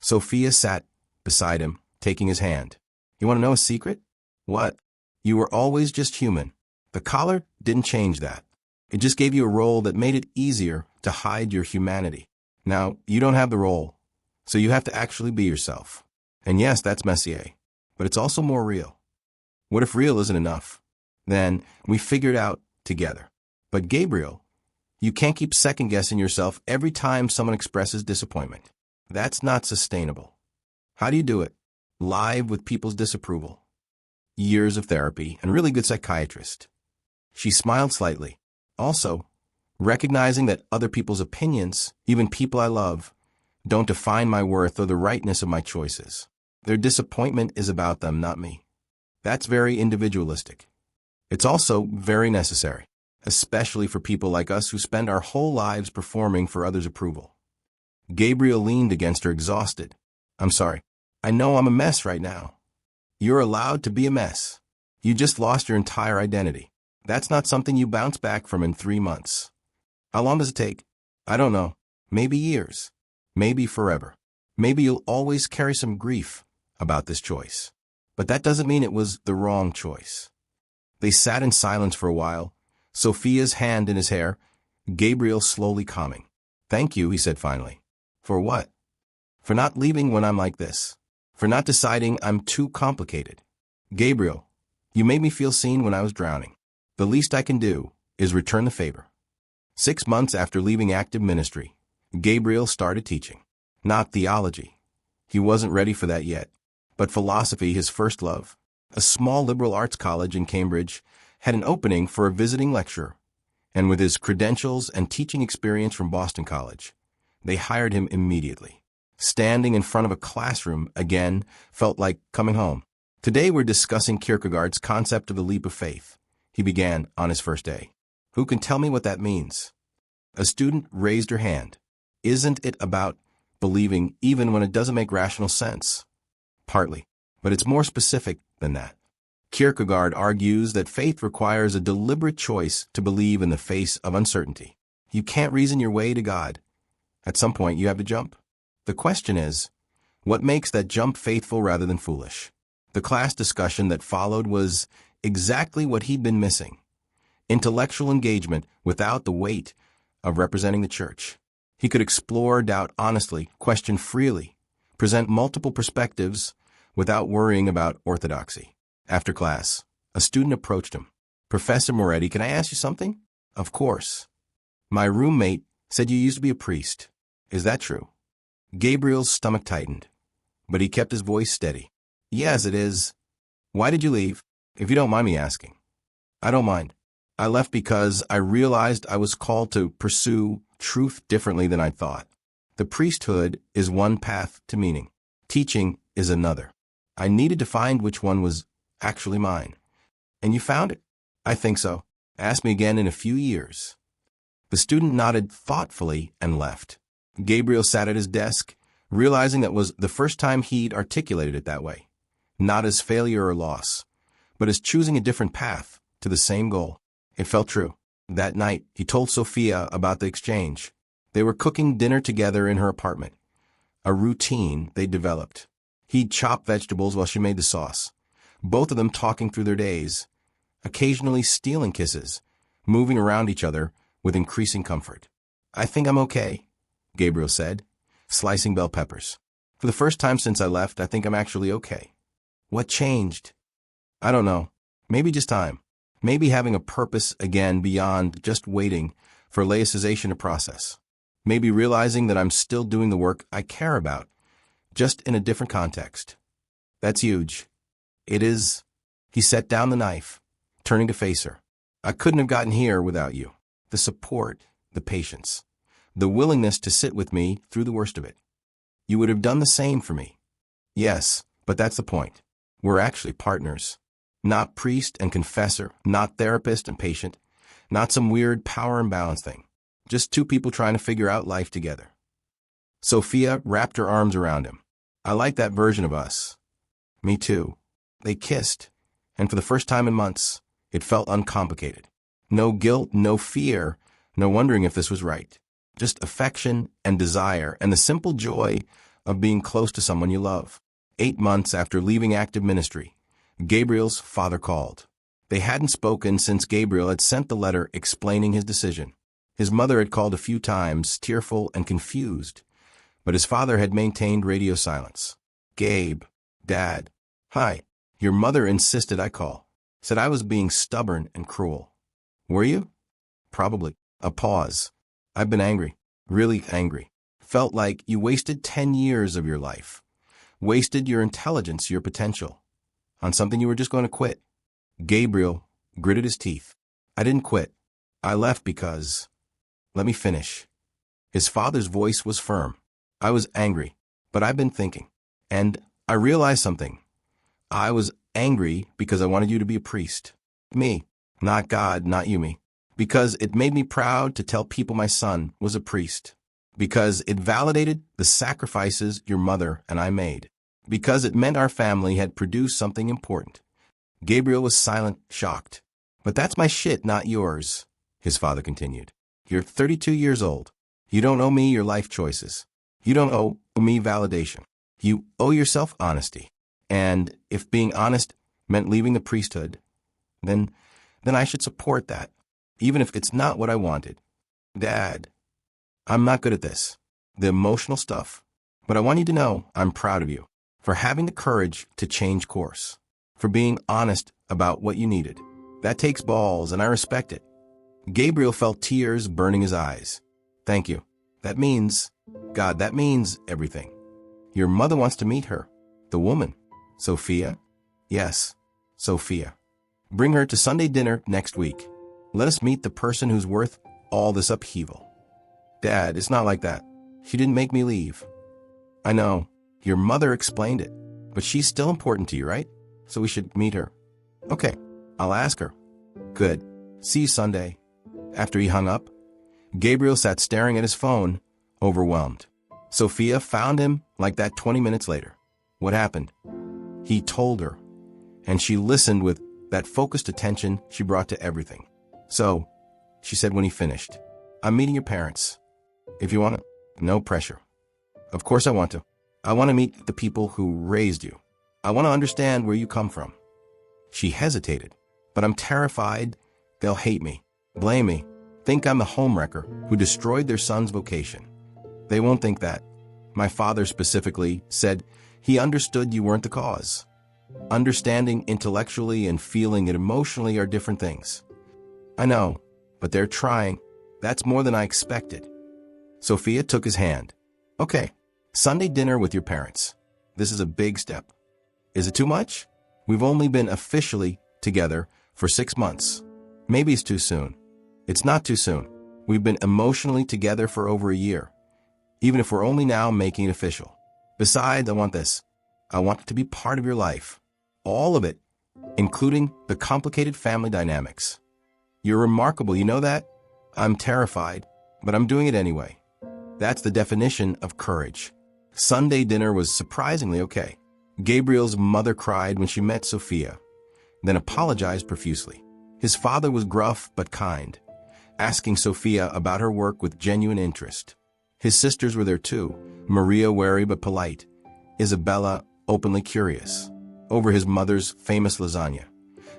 Sophia sat beside him, taking his hand. You want to know a secret? What? You were always just human. The collar didn't change that. It just gave you a role that made it easier to hide your humanity. Now, you don't have the role, so you have to actually be yourself. And yes, that's messier, but it's also more real. What if real isn't enough? Then we figure it out together. But Gabriel, you can't keep second-guessing yourself every time someone expresses disappointment. That's not sustainable. How do you do it? Live with people's disapproval. Years of therapy and really good psychiatrist. She smiled slightly. Also, recognizing that other people's opinions, even people I love, don't define my worth or the rightness of my choices. Their disappointment is about them, not me. That's very individualistic. It's also very necessary, especially for people like us who spend our whole lives performing for others' approval. Gabriel leaned against her, exhausted. I'm sorry. I know I'm a mess right now. You're allowed to be a mess. You just lost your entire identity. That's not something you bounce back from in 3 months. How long does it take? I don't know. Maybe years. Maybe forever. Maybe you'll always carry some grief about this choice. But that doesn't mean it was the wrong choice. They sat in silence for a while, Sophia's hand in his hair, Gabriel slowly calming. Thank you, he said finally. For what? For not leaving when I'm like this. For not deciding I'm too complicated. Gabriel, you made me feel seen when I was drowning. The least I can do is return the favor. 6 months after leaving active ministry, Gabriel started teaching. Not theology. He wasn't ready for that yet. But philosophy, his first love. A small liberal arts college in Cambridge had an opening for a visiting lecturer, and with his credentials and teaching experience from Boston College, they hired him immediately. Standing in front of a classroom again felt like coming home. Today we're discussing Kierkegaard's concept of the leap of faith. He began on his first day. Who can tell me what that means? A student raised her hand. Isn't it about believing even when it doesn't make rational sense? Partly, but it's more specific than that. Kierkegaard argues that faith requires a deliberate choice to believe in the face of uncertainty. You can't reason your way to God. At some point, you have to jump. The question is, what makes that jump faithful rather than foolish? The class discussion that followed was exactly what he'd been missing. Intellectual engagement without the weight of representing the church. He could explore doubt honestly, question freely, present multiple perspectives without worrying about orthodoxy. After class, a student approached him. Professor Moretti, can I ask you something? Of course. My roommate said you used to be a priest. Is that true? Gabriel's stomach tightened, but he kept his voice steady. Yes, it is. Why did you leave, if you don't mind me asking? I don't mind. I left because I realized I was called to pursue truth differently than I thought. The priesthood is one path to meaning. Teaching is another. I needed to find which one was actually mine. And you found it? I think so. Ask me again in a few years. The student nodded thoughtfully and left. Gabriel sat at his desk, realizing that was the first time he'd articulated it that way. Not as failure or loss, but as choosing a different path to the same goal. It felt true. That night, he told Sophia about the exchange. They were cooking dinner together in her apartment, a routine they developed. He'd chop vegetables while she made the sauce, both of them talking through their days, occasionally stealing kisses, moving around each other with increasing comfort. I think I'm okay, Gabriel said, slicing bell peppers. For the first time since I left, I think I'm actually okay. What changed? I don't know. Maybe just time. Maybe having a purpose again beyond just waiting for laicization to process. Maybe realizing that I'm still doing the work I care about, just in a different context. That's huge. It is. He set down the knife, turning to face her. I couldn't have gotten here without you. The support, the patience, the willingness to sit with me through the worst of it. You would have done the same for me. Yes, but that's the point. We're actually partners. Not priest and confessor, not therapist and patient, not some weird power imbalance thing. Just two people trying to figure out life together. Sophia wrapped her arms around him. I like that version of us. Me too. They kissed, and for the first time in months, it felt uncomplicated. No guilt, no fear, no wondering if this was right. Just affection and desire and the simple joy of being close to someone you love. 8 months after leaving active ministry, Gabriel's father called. They hadn't spoken since Gabriel had sent the letter explaining his decision. His mother had called a few times, tearful and confused, but his father had maintained radio silence. Gabe, Dad, hi. Your mother insisted I call. Said I was being stubborn and cruel. Were you? Probably. A pause. I've been angry. Really angry. Felt like you wasted 10 years of your life. Wasted your intelligence, your potential. On something you were just going to quit. Gabriel gritted his teeth. I didn't quit. I left because... Let me finish. His father's voice was firm. I was angry, but I've been thinking. And I realized something. I was angry because I wanted you to be a priest. Me. Not God, not you, me. Because it made me proud to tell people my son was a priest. Because it validated the sacrifices your mother and I made. Because it meant our family had produced something important. Gabriel was silent, shocked. But that's my shit, not yours, his father continued. You're 32 years old. You don't owe me your life choices. You don't owe me validation. You owe yourself honesty. And if being honest meant leaving the priesthood, then I should support that, even if it's not what I wanted. Dad, I'm not good at this, the emotional stuff, but I want you to know I'm proud of you for having the courage to change course, for being honest about what you needed. That takes balls, and I respect it. Gabriel felt tears burning his eyes. Thank you. That means, God, that means everything. Your mother wants to meet her, the woman. Sophia? Yes, Sophia. Bring her to Sunday dinner next week. Let us meet the person who's worth all this upheaval. Dad, it's not like that. She didn't make me leave. I know. Your mother explained it. But she's still important to you, right? So we should meet her. Okay, I'll ask her. Good. See you Sunday. After he hung up, Gabriel sat staring at his phone, overwhelmed. Sophia found him like that 20 minutes later. What happened? He told her, and she listened with that focused attention she brought to everything. So, she said when he finished, I'm meeting your parents. If you want to, no pressure. Of course I want to. I want to meet the people who raised you. I want to understand where you come from. She hesitated, but I'm terrified they'll hate me, blame me, think I'm the homewrecker who destroyed their son's vocation. They won't think that. My father specifically said he understood you weren't the cause. Understanding intellectually and feeling it emotionally are different things. I know, but they're trying. That's more than I expected. Sophia took his hand. Okay, Sunday dinner with your parents. This is a big step. Is it too much? We've only been officially together for 6 months. Maybe it's too soon. It's not too soon. We've been emotionally together for over a year, even if we're only now making it official. Besides, I want this. I want it to be part of your life. All of it, including the complicated family dynamics. You're remarkable, you know that? I'm terrified, but I'm doing it anyway. That's the definition of courage. Sunday dinner was surprisingly okay. Gabriel's mother cried when she met Sophia, then apologized profusely. His father was gruff but kind, asking Sophia about her work with genuine interest. His sisters were there too, Maria wary but polite, Isabella openly curious, over his mother's famous lasagna.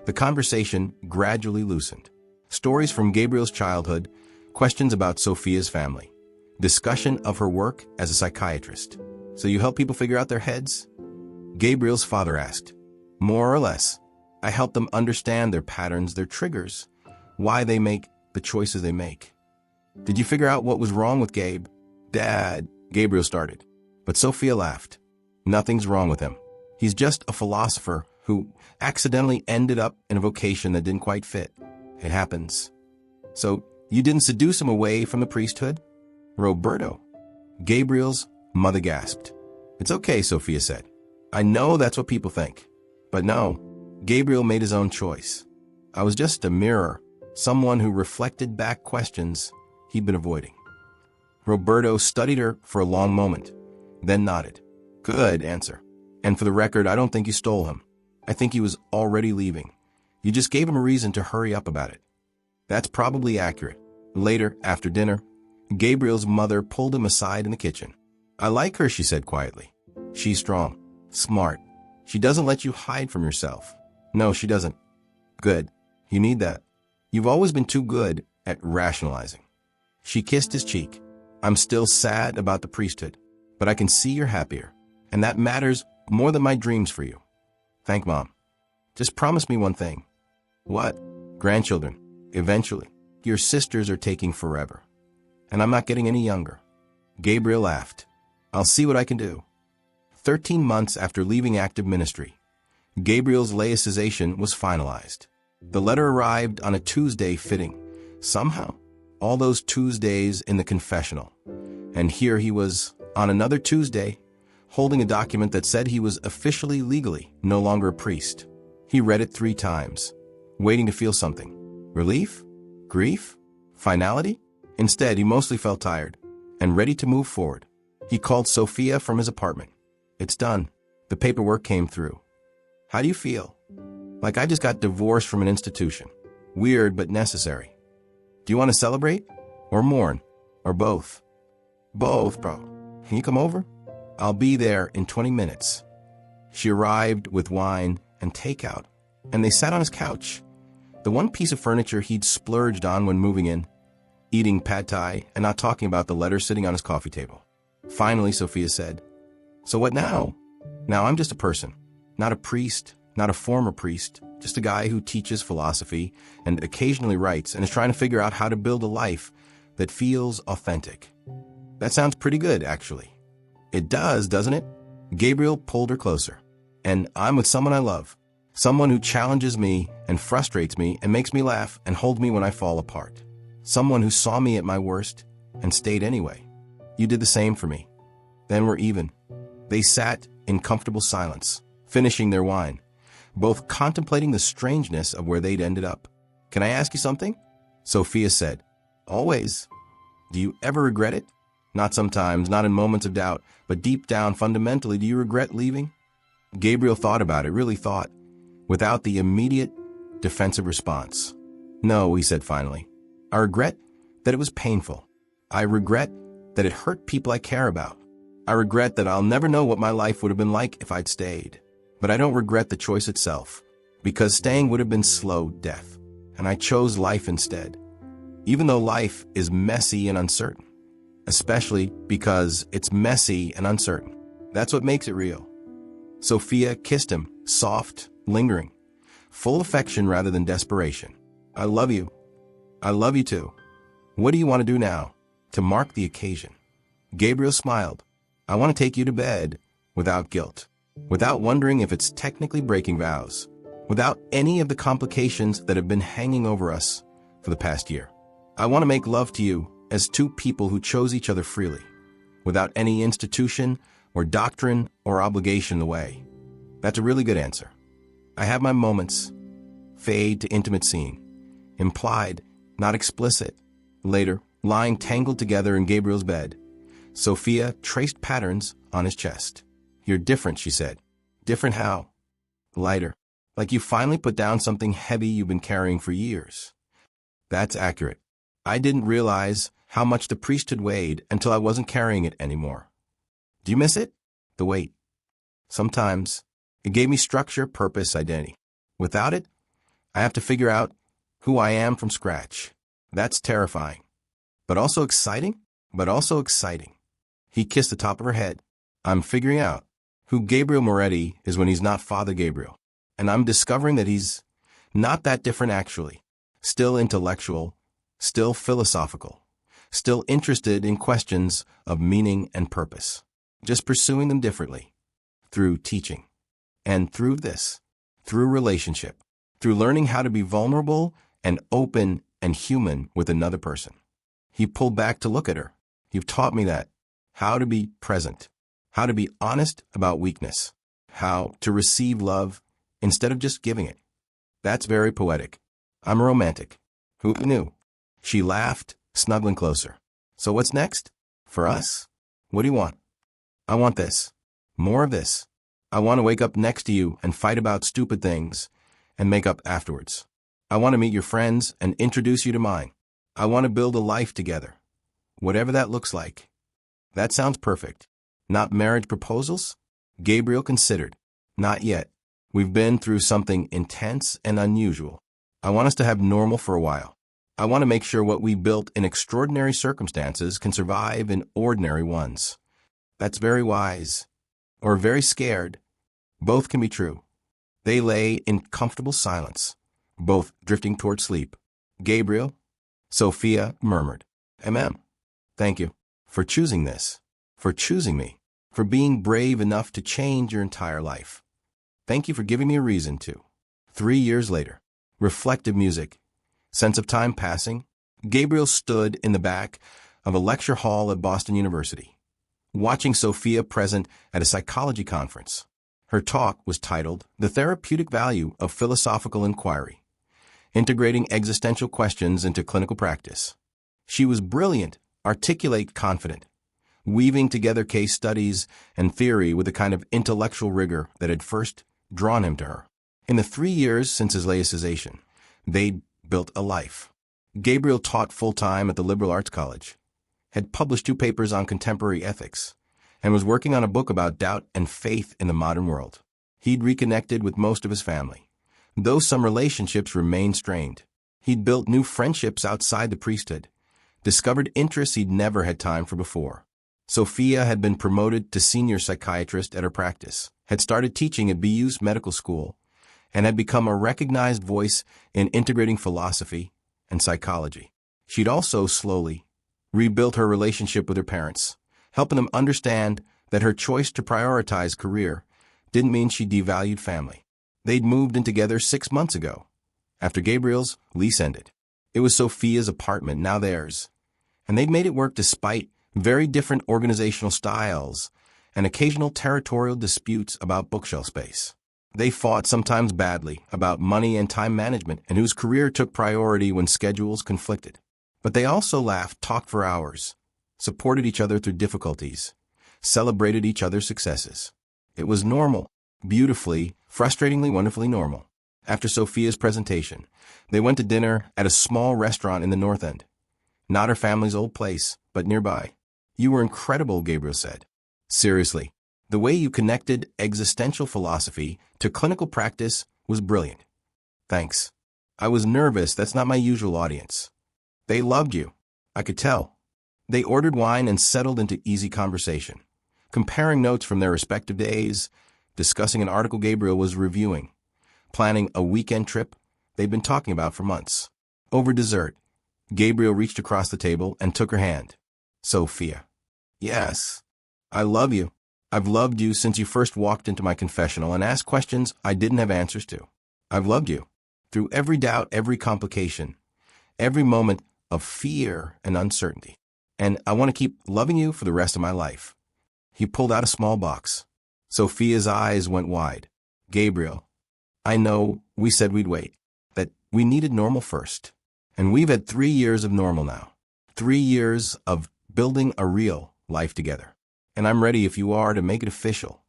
The conversation gradually loosened. Stories from Gabriel's childhood, Questions about Sophia's family. Discussion of her work as a psychiatrist. So you help people figure out their heads? Gabriel's father asked. More or less. I help them understand their patterns, their triggers, why they make the choices they make. Did you figure out what was wrong with Gabe? Dad, Gabriel started. But Sophia laughed. Nothing's wrong with him. He's just a philosopher who accidentally ended up in a vocation that didn't quite fit. It happens. So you didn't seduce him away from the priesthood? Roberto. Gabriel's mother gasped. It's okay, Sophia said. I know that's what people think. But no, Gabriel made his own choice. I was just a mirror, someone who reflected back questions he'd been avoiding. Roberto studied her for a long moment, then nodded. Good answer. And for the record, I don't think you stole him. I think he was already leaving. You just gave him a reason to hurry up about it. That's probably accurate. Later, after dinner, Gabriel's mother pulled him aside in the kitchen. I like her, she said quietly. She's strong, smart. She doesn't let you hide from yourself. No, she doesn't. Good. You need that. You've always been too good at rationalizing. She kissed his cheek. I'm still sad about the priesthood, but I can see you're happier, and that matters more than my dreams for you. Thank Mom. Just promise me one thing. What? Grandchildren. Eventually. Your sisters are taking forever, and I'm not getting any younger. Gabriel laughed. I'll see what I can do. 13 months after leaving active ministry, Gabriel's laicization was finalized. The letter arrived on a Tuesday fitting. Somehow, all those Tuesdays in the confessional. And here he was, on another Tuesday, holding a document that said he was officially legally no longer a priest. He read it 3 times, waiting to feel something. Relief? Grief? Finality? Instead, he mostly felt tired and ready to move forward. He called Sophia from his apartment. It's done. The paperwork came through. How do you feel? Like I just got divorced from an institution. Weird, but necessary. Do you want to celebrate? Or mourn? Or both? Both, bro. Can you come over? I'll be there in 20 minutes. She arrived with wine and takeout, and they sat on his couch, the one piece of furniture he'd splurged on when moving in, eating pad thai and not talking about the letter sitting on his coffee table. Finally, Sophia said, So what now? Now I'm just a person, not a priest, not a former priest, just a guy who teaches philosophy and occasionally writes and is trying to figure out how to build a life that feels authentic. That sounds pretty good, actually. It does, doesn't it? Gabriel pulled her closer. And I'm with someone I love, someone who challenges me and frustrates me and makes me laugh and holds me when I fall apart. Someone who saw me at my worst and stayed anyway. You did the same for me. Then we're even. They sat in comfortable silence, finishing their wine, both contemplating the strangeness of where they'd ended up. Can I ask you something? Sophia said. Always. Do you ever regret it? Not sometimes, not in moments of doubt, but deep down, fundamentally, do you regret leaving? Gabriel thought about it, really thought, without the immediate defensive response. No, he said finally. I regret that it was painful. I regret that it hurt people I care about. I regret that I'll never know what my life would have been like if I'd stayed. But I don't regret the choice itself, because staying would have been slow death, and I chose life instead. Even though life is messy and uncertain, especially because it's messy and uncertain. That's what makes it real. Sophia kissed him, soft, lingering, full affection rather than desperation. I love you. I love you too. What do you want to do now to mark the occasion? Gabriel smiled. I want to take you to bed without guilt, without wondering if it's technically breaking vows, without any of the complications that have been hanging over us for the past year. I want to make love to you as 2 people who chose each other freely, without any institution or doctrine or obligation in the way. That's a really good answer. I have my moments. Fade to intimate scene. Implied, not explicit. Later, lying tangled together in Gabriel's bed, Sophia traced patterns on his chest. You're different, she said. Different how? Lighter. Like you finally put down something heavy you've been carrying for years. That's accurate. I didn't realize how much the priesthood weighed until I wasn't carrying it anymore. Do you miss it? The weight. Sometimes. It gave me structure, purpose, identity. Without it, I have to figure out who I am from scratch. That's terrifying. but also exciting, but also exciting. He kissed the top of her head. I'm figuring out who Gabriel Moretti is when he's not Father Gabriel. And I'm discovering that he's not that different actually. Still intellectual, still philosophical, still interested in questions of meaning and purpose. Just pursuing them differently. Through teaching. And through this. Through relationship. Through learning how to be vulnerable and open and human with another person. He pulled back to look at her. You've taught me that. How to be present. How to be honest about weakness. How to receive love instead of just giving it. That's very poetic. I'm a romantic. Who knew? She laughed, snuggling closer. So what's next? For us? What do you want? I want this. More of this. I want to wake up next to you and fight about stupid things and make up afterwards. I want to meet your friends and introduce you to mine. I want to build a life together. Whatever that looks like. That sounds perfect. Not marriage proposals? Gabriel considered. Not yet. We've been through something intense and unusual. I want us to have normal for a while. I want to make sure what we built in extraordinary circumstances can survive in ordinary ones. That's very wise. Or very scared. Both can be true. They lay in comfortable silence, both drifting toward sleep. Gabriel, Sophia murmured, "Mm. Thank you for choosing this, for choosing me, for being brave enough to change your entire life. Thank you for giving me a reason to." 3 years later, reflective music, sense of time passing, Gabriel stood in the back of a lecture hall at Boston University, watching Sophia present at a psychology conference. Her talk was titled "The Therapeutic Value of Philosophical Inquiry, Integrating Existential Questions into Clinical Practice." She was brilliant, articulate, confident, weaving together case studies and theory with the kind of intellectual rigor that had first drawn him to her. In the 3 years since his laicization, they'd built a life. Gabriel taught full-time at the Liberal Arts College, had published 2 papers on contemporary ethics, and was working on a book about doubt and faith in the modern world. He'd reconnected with most of his family, though some relationships remained strained. He'd built new friendships outside the priesthood, discovered interests he'd never had time for before. Sophia had been promoted to senior psychiatrist at her practice, had started teaching at BU's medical school, and had become a recognized voice in integrating philosophy and psychology. She'd also slowly rebuilt her relationship with her parents, helping them understand that her choice to prioritize career didn't mean she devalued family. They'd moved in together 6 months ago, after Gabriel's lease ended. It was Sophia's apartment, now theirs, and they'd made it work despite very different organizational styles and occasional territorial disputes about bookshelf space. They fought, sometimes badly, about money and time management and whose career took priority when schedules conflicted. But they also laughed, talked for hours, supported each other through difficulties, celebrated each other's successes. It was normal, beautifully, frustratingly, wonderfully normal. After Sophia's presentation, they went to dinner at a small restaurant in the North End. Not her family's old place, but nearby. "You were incredible," Gabriel said. "Seriously, the way you connected existential philosophy to clinical practice was brilliant. Thanks. I was nervous. That's not my usual audience." They loved you. I could tell. They ordered wine and settled into easy conversation, comparing notes from their respective days, discussing an article Gabriel was reviewing, planning a weekend trip they'd been talking about for months. Over dessert, Gabriel reached across the table and took her hand. "Sophia." "Yes. I love you. I've loved you since you first walked into my confessional and asked questions I didn't have answers to. I've loved you. Through every doubt, every complication, every moment of fear and uncertainty. And I want to keep loving you for the rest of my life." He pulled out a small box. Sophia's eyes went wide. "Gabriel, I know we said we'd wait, that we needed normal first. And we've had 3 years of normal now. 3 years of building a real life together. And I'm ready, if you are, to make it official."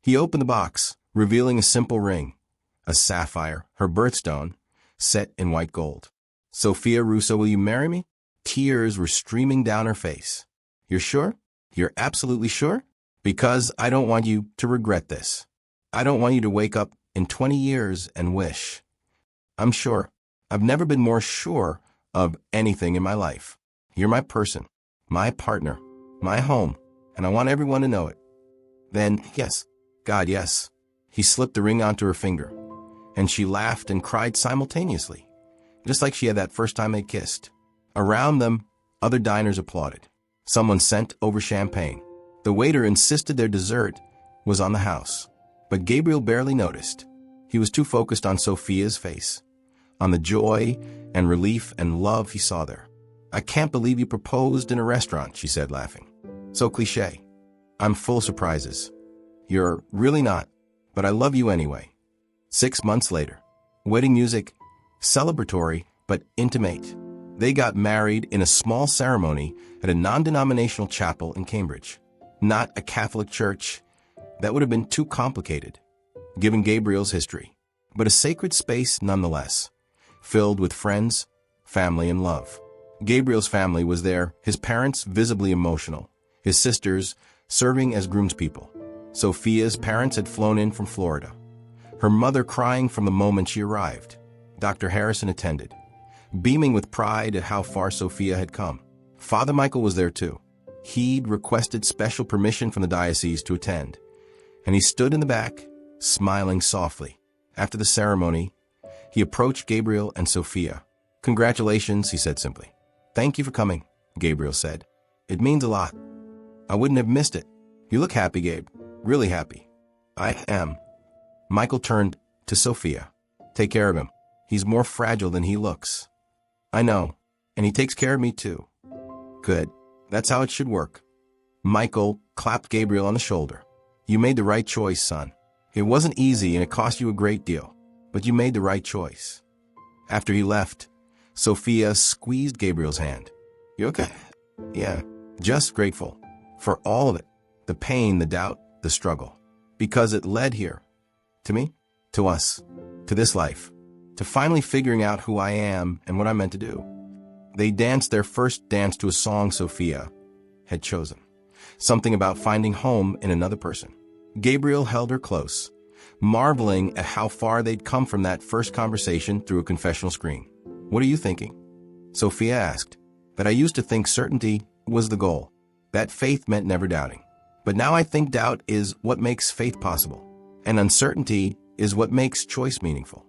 He opened the box, revealing a simple ring, a sapphire, her birthstone, set in white gold. "Sophia Russo, will you marry me?" Tears were streaming down her face. "You're sure? You're absolutely sure? Because I don't want you to regret this. I don't want you to wake up in 20 years and wish. I'm sure. I've never been more sure of anything in my life." You're my person, my partner, my home, and I want everyone to know it. Then, yes, God, yes. He slipped the ring onto her finger, and she laughed and cried simultaneously, just like she had that first time they kissed. Around them, other diners applauded. Someone sent over champagne. The waiter insisted their dessert was on the house, but Gabriel barely noticed. He was too focused on Sophia's face, on the joy and relief and love he saw there. I can't believe you proposed in a restaurant, she said, laughing. So cliché. I'm full of surprises. You're really not, but I love you anyway. 6 months later, wedding music, celebratory but intimate. They got married in a small ceremony at a non-denominational chapel in Cambridge. Not a Catholic church. That would have been too complicated, given Gabriel's history, but a sacred space nonetheless, filled with friends, family, and love. Gabriel's family was there, his parents visibly emotional, his sisters serving as groomspeople. Sophia's parents had flown in from Florida, her mother crying from the moment she arrived. Dr. Harrison attended, beaming with pride at how far Sophia had come. Father Michael was there too. He'd requested special permission from the diocese to attend, and he stood in the back, smiling softly. After the ceremony, he approached Gabriel and Sophia. Congratulations, he said simply. Thank you for coming, Gabriel said. It means a lot. I wouldn't have missed it. You look happy, Gabe. Really happy. I am. Michael turned to Sophia. Take care of him. He's more fragile than he looks. I know, and he takes care of me too. Good. That's how it should work. Michael clapped Gabriel on the shoulder. You made the right choice, son. It wasn't easy and it cost you a great deal, but you made the right choice. After he left, Sophia squeezed Gabriel's hand. You okay? Yeah, just grateful for all of it. The pain, the doubt, the struggle. Because it led here. To me, to us, to this life, to finally figuring out who I am and what I'm meant to do. They danced their first dance to a song Sophia had chosen. Something about finding home in another person. Gabriel held her close, marveling at how far they'd come from that first conversation through a confessional screen. What are you thinking? Sophia asked. That I used to think certainty was the goal, that faith meant never doubting. But now I think doubt is what makes faith possible, and uncertainty is what makes choice meaningful.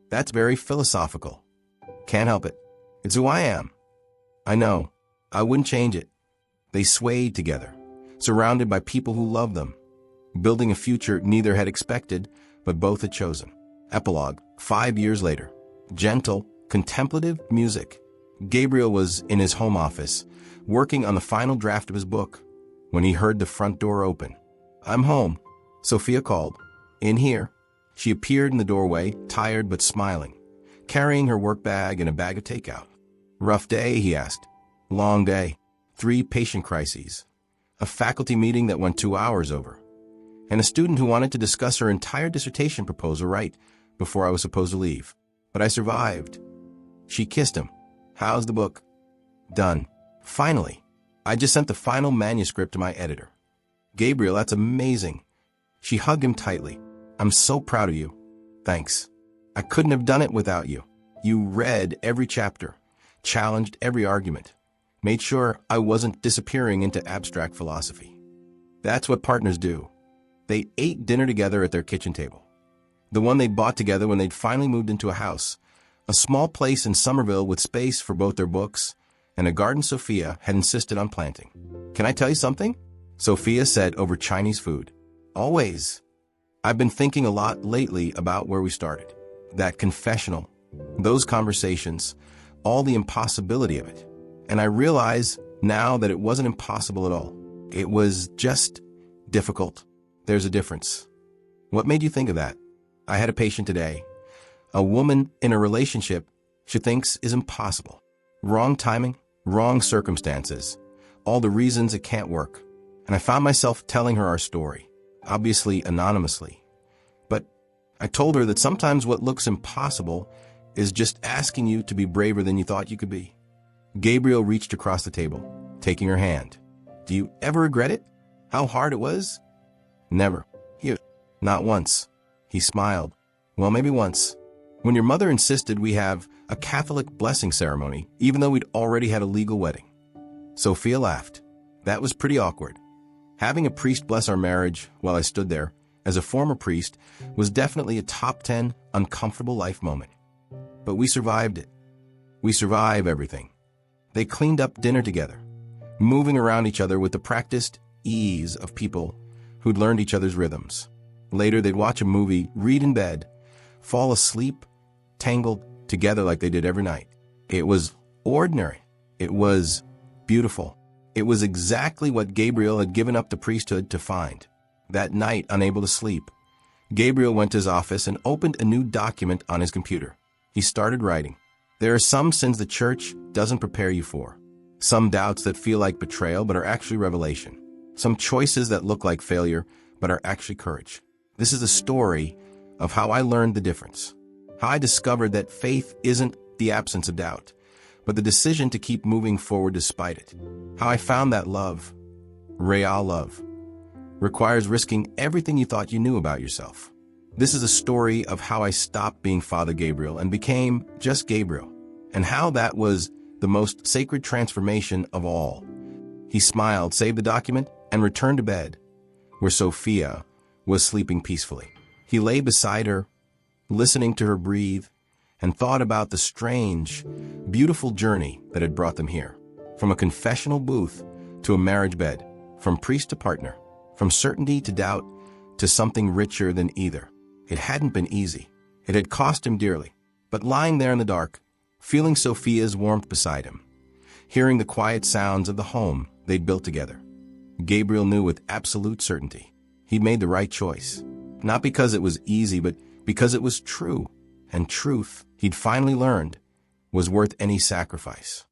That's very philosophical. Can't help it. It's who I am. I know. I wouldn't change it. They swayed together, surrounded by people who loved them, building a future neither had expected, but both had chosen. Epilogue, 5 years later. Gentle, contemplative music. Gabriel was in his home office, working on the final draft of his book, when he heard the front door open. I'm home, Sophia called. In here. She appeared in the doorway, tired but smiling, carrying her work bag and a bag of takeout. Rough day, he asked. Long day. 3 patient crises. A faculty meeting that went 2 hours over. And a student who wanted to discuss her entire dissertation proposal right before I was supposed to leave. But I survived. She kissed him. How's the book? Done. Finally. I just sent the final manuscript to my editor. Gabriel, that's amazing. She hugged him tightly. I'm so proud of you. Thanks. I couldn't have done it without you. You read every chapter, challenged every argument, made sure I wasn't disappearing into abstract philosophy. That's what partners do. They ate dinner together at their kitchen table. The one they'd bought together when they'd finally moved into a house, a small place in Somerville with space for both their books, and a garden Sophia had insisted on planting. Can I tell you something? Sophia said over Chinese food. Always. I've been thinking a lot lately about where we started. That confessional, those conversations, all the impossibility of it. And I realize now that it wasn't impossible at all. It was just difficult. There's a difference. What made you think of that? I had a patient today. A woman in a relationship she thinks is impossible. Wrong timing, wrong circumstances, all the reasons it can't work. And I found myself telling her our story, obviously anonymously. But I told her that sometimes what looks impossible is just asking you to be braver than you thought you could be. Gabriel reached across the table, taking her hand. Do you ever regret it? How hard it was? Never. Not once. He smiled. Well, maybe once. When your mother insisted we have a Catholic blessing ceremony, even though we'd already had a legal wedding. Sophia laughed. That was pretty awkward. Having a priest bless our marriage while I stood there, as a former priest, was definitely a top 10 uncomfortable life moment. But we survived it. We survive everything. They cleaned up dinner together, moving around each other with the practiced ease of people who'd learned each other's rhythms. Later, they'd watch a movie, read in bed, fall asleep, tangled together like they did every night. It was ordinary. It was beautiful. It was exactly what Gabriel had given up the priesthood to find. That night, unable to sleep, Gabriel went to his office and opened a new document on his computer. He started writing. There are some sins the church doesn't prepare you for. Some doubts that feel like betrayal but are actually revelation. Some choices that look like failure but are actually courage. This is a story of how I learned the difference. How I discovered that faith isn't the absence of doubt, but the decision to keep moving forward despite it. How I found that love, real love, requires risking everything you thought you knew about yourself. This is a story of how I stopped being Father Gabriel and became just Gabriel, and how that was the most sacred transformation of all. He smiled, saved the document, and returned to bed, where Sophia was sleeping peacefully. He lay beside her, listening to her breathe, and thought about the strange, beautiful journey that had brought them here. From a confessional booth to a marriage bed, from priest to partner, from certainty to doubt to something richer than either. It hadn't been easy. It had cost him dearly. But lying there in the dark, feeling Sophia's warmth beside him, hearing the quiet sounds of the home they'd built together, Gabriel knew with absolute certainty he'd made the right choice. Not because it was easy, but because it was true. And truth, he'd finally learned, was worth any sacrifice.